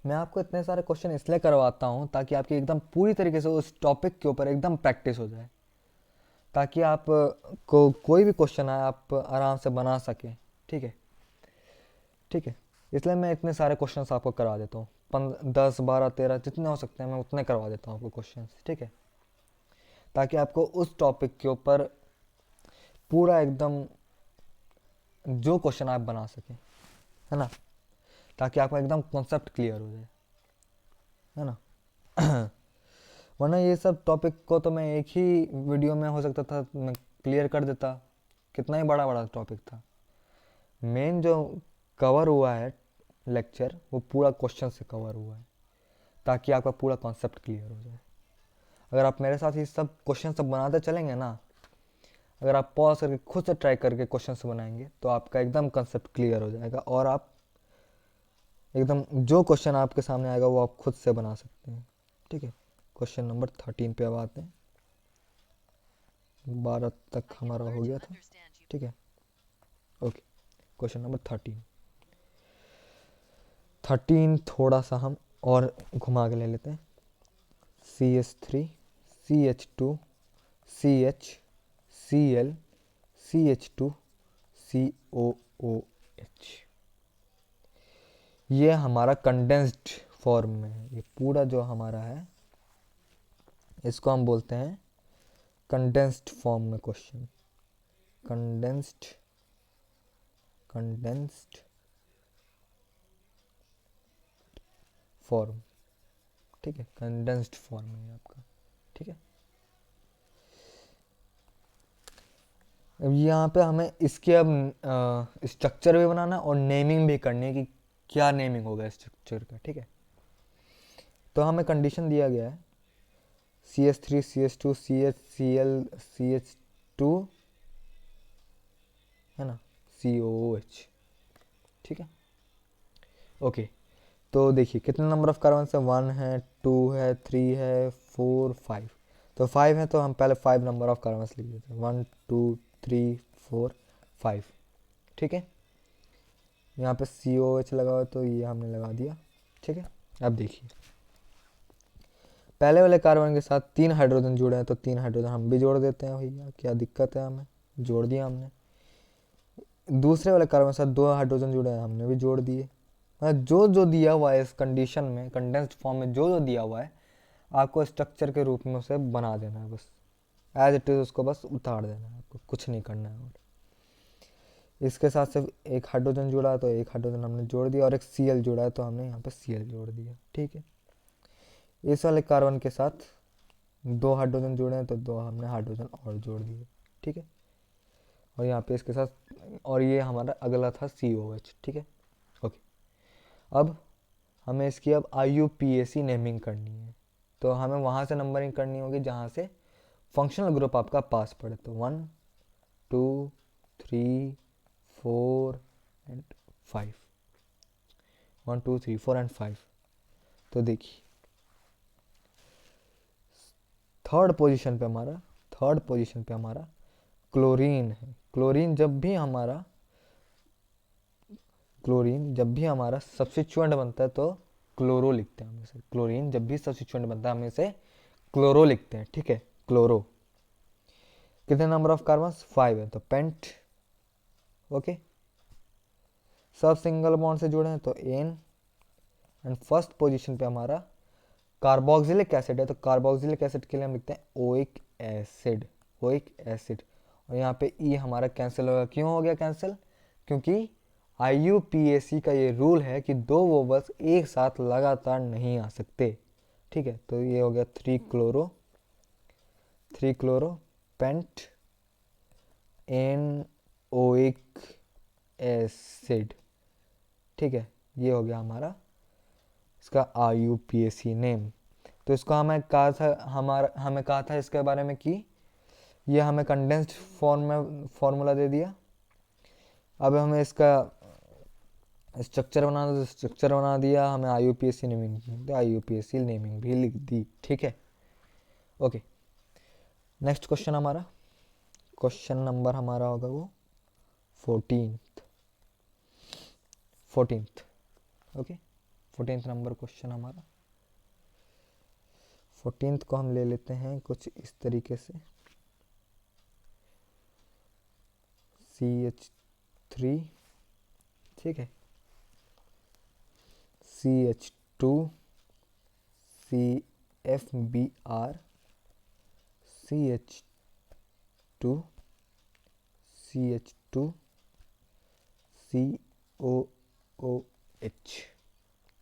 मैं आपको इतने सारे क्वेश्चन इसलिए करवाता हूँ ताकि आपकी एकदम पूरी तरीके से उस टॉपिक के ऊपर एकदम प्रैक्टिस हो जाए, ताकि आप को कोई भी क्वेश्चन आए आप आराम से बना सकें। ठीक है, ठीक है। इसलिए मैं इतने सारे क्वेश्चंस आपको करवा देता हूँ, 10 12 13 जितने हो सकते हैं मैं उतने करवा देता हूँ आपको क्वेश्चंस। ठीक है, ताकि आपको उस टॉपिक के ऊपर पूरा एकदम जो क्वेश्चन आप बना सकें, है ना, ताकि आपका एकदम कॉन्सेप्ट क्लियर हो जाए, है ना। वरना ये सब टॉपिक को तो मैं एक ही वीडियो में हो सकता था मैं क्लियर कर देता, कितना ही बड़ा बड़ा टॉपिक था। मेन जो कवर हुआ है लेक्चर वो पूरा क्वेश्चन से कवर हुआ है, ताकि आपका पूरा कॉन्सेप्ट क्लियर हो जाए। अगर आप मेरे साथ ये सब क्वेश्चन सब बनाते चलेंगे ना, अगर आप पॉज करके खुद से ट्राई करके क्वेश्चन से बनाएंगे तो आपका एकदम कंसेप्ट क्लियर हो जाएगा, और आप एकदम जो क्वेश्चन आपके सामने आएगा वो आप खुद से बना सकते हैं। ठीक है, क्वेश्चन नंबर 13 पे अब आते हैं। 12 तक हमारा हो गया था। ठीक है, ओके। क्वेश्चन नंबर 13 थोड़ा सा हम और घुमा के ले लेते हैं। CH3 CH2 CH Cl CH2 COOH, ये हमारा कंडेंस्ड फॉर्म में है। ये पूरा जो हमारा है इसको हम बोलते हैं कंडेंस्ड फॉर्म में क्वेश्चन। कंडेंस्ड फॉर्म, ठीक है, कंडेंस्ड फॉर्म है आपका। ठीक है, अब यहाँ पे हमें इसके अब स्ट्रक्चर भी बनाना और नेमिंग भी करनी है कि क्या नेमिंग होगा स्ट्रक्चर का। ठीक है, तो हमें कंडीशन दिया गया है CH3 CH2 CH Cl CH2, है ना, COOH। ठीक है, ओके। तो देखिए कितने नंबर ऑफ कार्बन है, 1 है, 2 है, 3 है, 4 5। तो 5 है तो हम पहले 5 नंबर ऑफ कार्बन लिख देते हैं, 1 2 3 4 5। ठीक है, यहाँ पे COH लगा हुआ तो ये हमने लगा दिया। ठीक है, अब देखिए पहले वाले कार्बन के साथ 3 हाइड्रोजन जुड़े हैं तो 3 हाइड्रोजन हम भी जोड़ देते हैं भैया, क्या दिक्कत है, हमें जोड़ दिया हमने। दूसरे वाले कार्बन के साथ 2 हाइड्रोजन जुड़े हैं, हमने भी जोड़ दिए। जो जो दिया हुआ है इस कंडीशन में, कंडेंस्ड फॉर्म में जो जो दिया हुआ है आपको स्ट्रक्चर के रूप में उसे बना देना है, बस एज इट इज उसको बस उतार देना है, आपको कुछ नहीं करना है। और इसके साथ सिर्फ एक हाइड्रोजन जुड़ा है तो एक हाइड्रोजन हमने जोड़ दिया, और एक Cl जुड़ा है तो हमने यहाँ पे Cl जोड़ दिया। ठीक है, इस वाले कार्बन के साथ 2 हाइड्रोजन जुड़े हैं तो 2 हमने हाइड्रोजन और जोड़ दिए। ठीक है, और यहाँ पे इसके साथ, और ये हमारा अगला था COH। ठीक है, ओके। अब हमें इसकी अब IUPAC नेमिंग करनी है, तो हमें वहाँ से नंबरिंग करनी होगी जहाँ से फंक्शनल ग्रुप आपका पास पड़े। तो 1 2 3 4 एंड 5, 1 2 3 4 एंड 5। तो देखिए थर्ड पोजीशन पे हमारा क्लोरीन है। क्लोरीन जब भी हमारा सब्स्टिट्यूएंट बनता है तो क्लोरो लिखते हैं हम इसे। क्लोरीन जब भी सब्स्टिट्यूएंट बनता है हम इसे क्लोरो लिखते हैं। ठीक है, क्लोरो। कितने नंबर ऑफ कार्बन, 5 है तो पेंट। ओके, सब सिंगल बॉन्ड से जुड़े हैं तो एन। एंड फर्स्ट पोजीशन पे हमारा कार्बोक्सिलिक एसिड है, तो कार्बोक्सिलिक एसिड के लिए हम लिखते हैं ओइक एसिड। और यहाँ पे ई हमारा कैंसिल होगा। क्यों हो गया कैंसिल? क्योंकि IUPAC का ये रूल है कि 2 वोवल्स एक साथ लगातार नहीं आ सकते। ठीक है, तो ये हो गया 3 chloro paint N oic acid. ठीक है, ये हो गया हमारा इसका IUPAC नेम। तो इसको हमें कहा था इसके बारे में कि ये हमें कंडेंस्ड फॉर्म में फॉर्मूला दे दिया। अब हमें इसका स्ट्रक्चर बना दिया, हमें IUPAC नेमिंग, तो IUPAC नेमिंग भी लिख दी। ठीक है, ओके। नेक्स्ट क्वेश्चन हमारा, क्वेश्चन नंबर हमारा होगा वो 14। 14th। Okay, 14th number question हमारा। 14th को हम ले लेते हैं कुछ इस तरीके से, CH3, ठीक है, CH2, CFBr, CH2, CH2, COOH,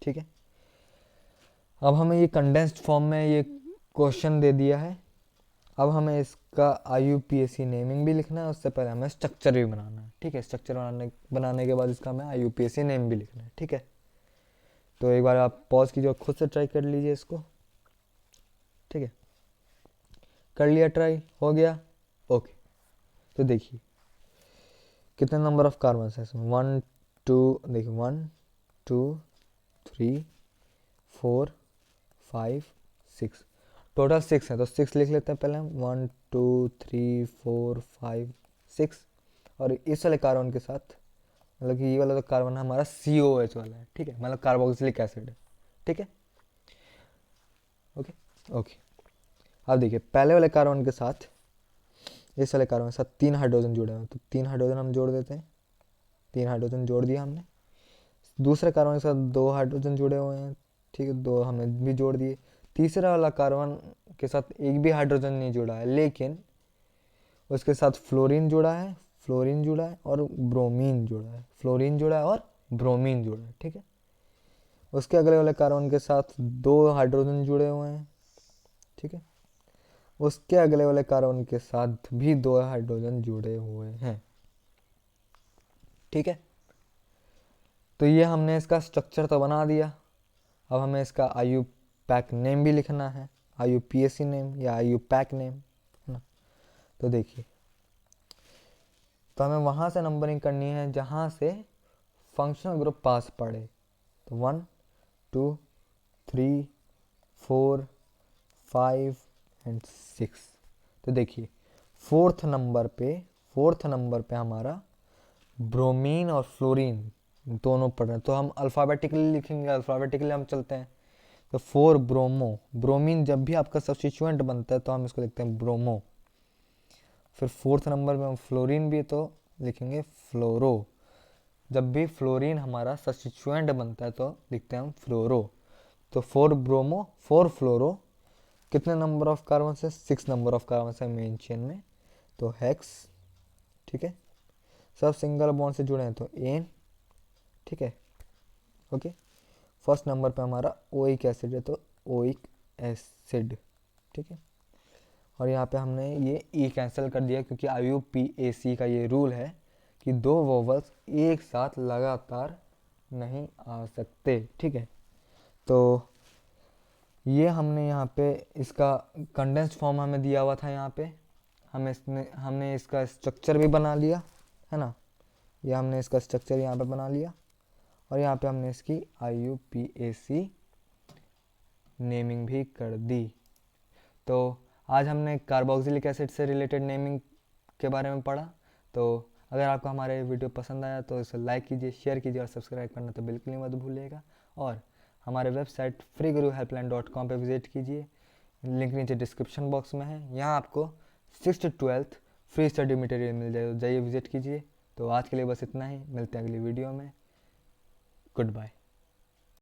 ठीक है। अब हमें ये कंडेंस्ड फॉर्म में ये क्वेश्चन दे दिया है। अब हमें इसका IUPAC नेमिंग भी लिखना है, उससे पहले हमें स्ट्रक्चर भी बनाना है, ठीक है। स्ट्रक्चर बनाने के बाद इसका हमें IUPAC नेम भी लिखना है, ठीक है। तो एक बार आप पॉज कीजिए और खुद से ट्राई कर लीजिए इसको, ठीक है। कर लिया ट्राई, हो गया, ओके। तो देखिए कितने नंबर ऑफ कार्बन है इसमें, 1 2, देखिए 1 2 3 4 5 6, टोटल 6 है, तो 6 लिख लेते हैं पहले हम, 1 2 3 4 5 6। और इस वाले कार्बन के साथ, मतलब कि ये वाला तो कार्बन हमारा COH वाला है, ठीक है, मतलब कार्बोक्सिलिक एसिड है, ठीक है। ओके ओके, अब देखिए पहले वाले कार्बन के साथ, इस वाले कार्बन के साथ 3 हाइड्रोजन जुड़े हुए हैं, तो 3 हाइड्रोजन हम जोड़ देते हैं, 3 हाइड्रोजन जोड़ दिया हमने। दूसरे कार्बन के साथ 2 हाइड्रोजन जुड़े हुए हैं, ठीक है, 2 हमने भी जोड़ दिए। तीसरा वाला कार्बन के साथ एक भी हाइड्रोजन नहीं जुड़ा है, लेकिन उसके साथ फ्लोरीन जुड़ा है, फ्लोरीन जुड़ा है और ब्रोमीन जुड़ा है, फ्लोरीन जुड़ा है और ब्रोमीन जुड़ा है, ठीक है। उसके अगले वाले कार्बन के साथ 2 हाइड्रोजन जुड़े हुए हैं, ठीक है। उसके अगले वाले कार्बन के साथ भी 2 हाइड्रोजन जुड़े हुए हैं, ठीक है। तो ये हमने इसका स्ट्रक्चर तो बना दिया। अब हमें इसका IUPAC नेम भी लिखना है, IUPAC नेम या IUPAC नेम, है ना। तो देखिए, तो हमें वहाँ से नंबरिंग करनी है जहाँ से फंक्शनल ग्रुप पास पड़े। तो 1 2 3 4 5 एंड 6। तो देखिए फोर्थ नंबर पे हमारा ब्रोमीन और फ्लोरीन दोनों पढ़ रहे हैं, तो हम अल्फ़ाबेटिकली लिखेंगे, अल्फ़ाबेटिकली हम चलते हैं। तो 4 ब्रोमो, ब्रोमीन जब भी आपका सब्स्टिट्यूएंट बनता है तो हम इसको लिखते हैं ब्रोमो। फिर फोर्थ नंबर में हम फ्लोरीन भी तो लिखेंगे फ्लोरो, जब भी फ्लोरीन हमारा सब्स्टिट्यूएंट बनता है तो लिखते हैं हम फ्लोरो। तो 4 ब्रोमो 4 फ्लोरो, कितने नंबर ऑफ कार्बन से, 6 नंबर ऑफ कार्बन है मेन चेन में, तो हेक्स, ठीक है। सब सिंगल बॉन्ड से जुड़े हैं तो एन, ठीक है, ओके। फर्स्ट नंबर पे हमारा ओइक एसिड है तो ओइक एसिड, ठीक है। और यहाँ पे हमने ये ई कैंसिल कर दिया क्योंकि IUPAC का ये रूल है कि 2 वोवल्स एक साथ लगातार नहीं आ सकते, ठीक है। तो ये हमने यहाँ पे इसका कंडेंस्ड फॉर्म हमें दिया हुआ था, यहाँ पे हमने इसका स्ट्रक्चर भी बना लिया, है ना। ये हमने इसका स्ट्रक्चर यहाँ पे बना लिया और यहाँ पे हमने इसकी IUPAC नेमिंग भी कर दी। तो आज हमने कार्बोक्सिलिक एसिड से रिलेटेड नेमिंग के बारे में पढ़ा। तो अगर आपको हमारे वीडियो पसंद आया तो इसे लाइक कीजिए, शेयर कीजिए और सब्सक्राइब करना तो बिल्कुल ही मत भूलिएगा। और हमारे वेबसाइट freeguruhelpline.com पे विजिट कीजिए, लिंक नीचे डिस्क्रिप्शन बॉक्स में है। यहाँ आपको 6th to 12th free study material मिल जाए, जाइए विजिट कीजिए। तो आज के लिए बस इतना ही, मिलते हैं अगली वीडियो में। Good bye.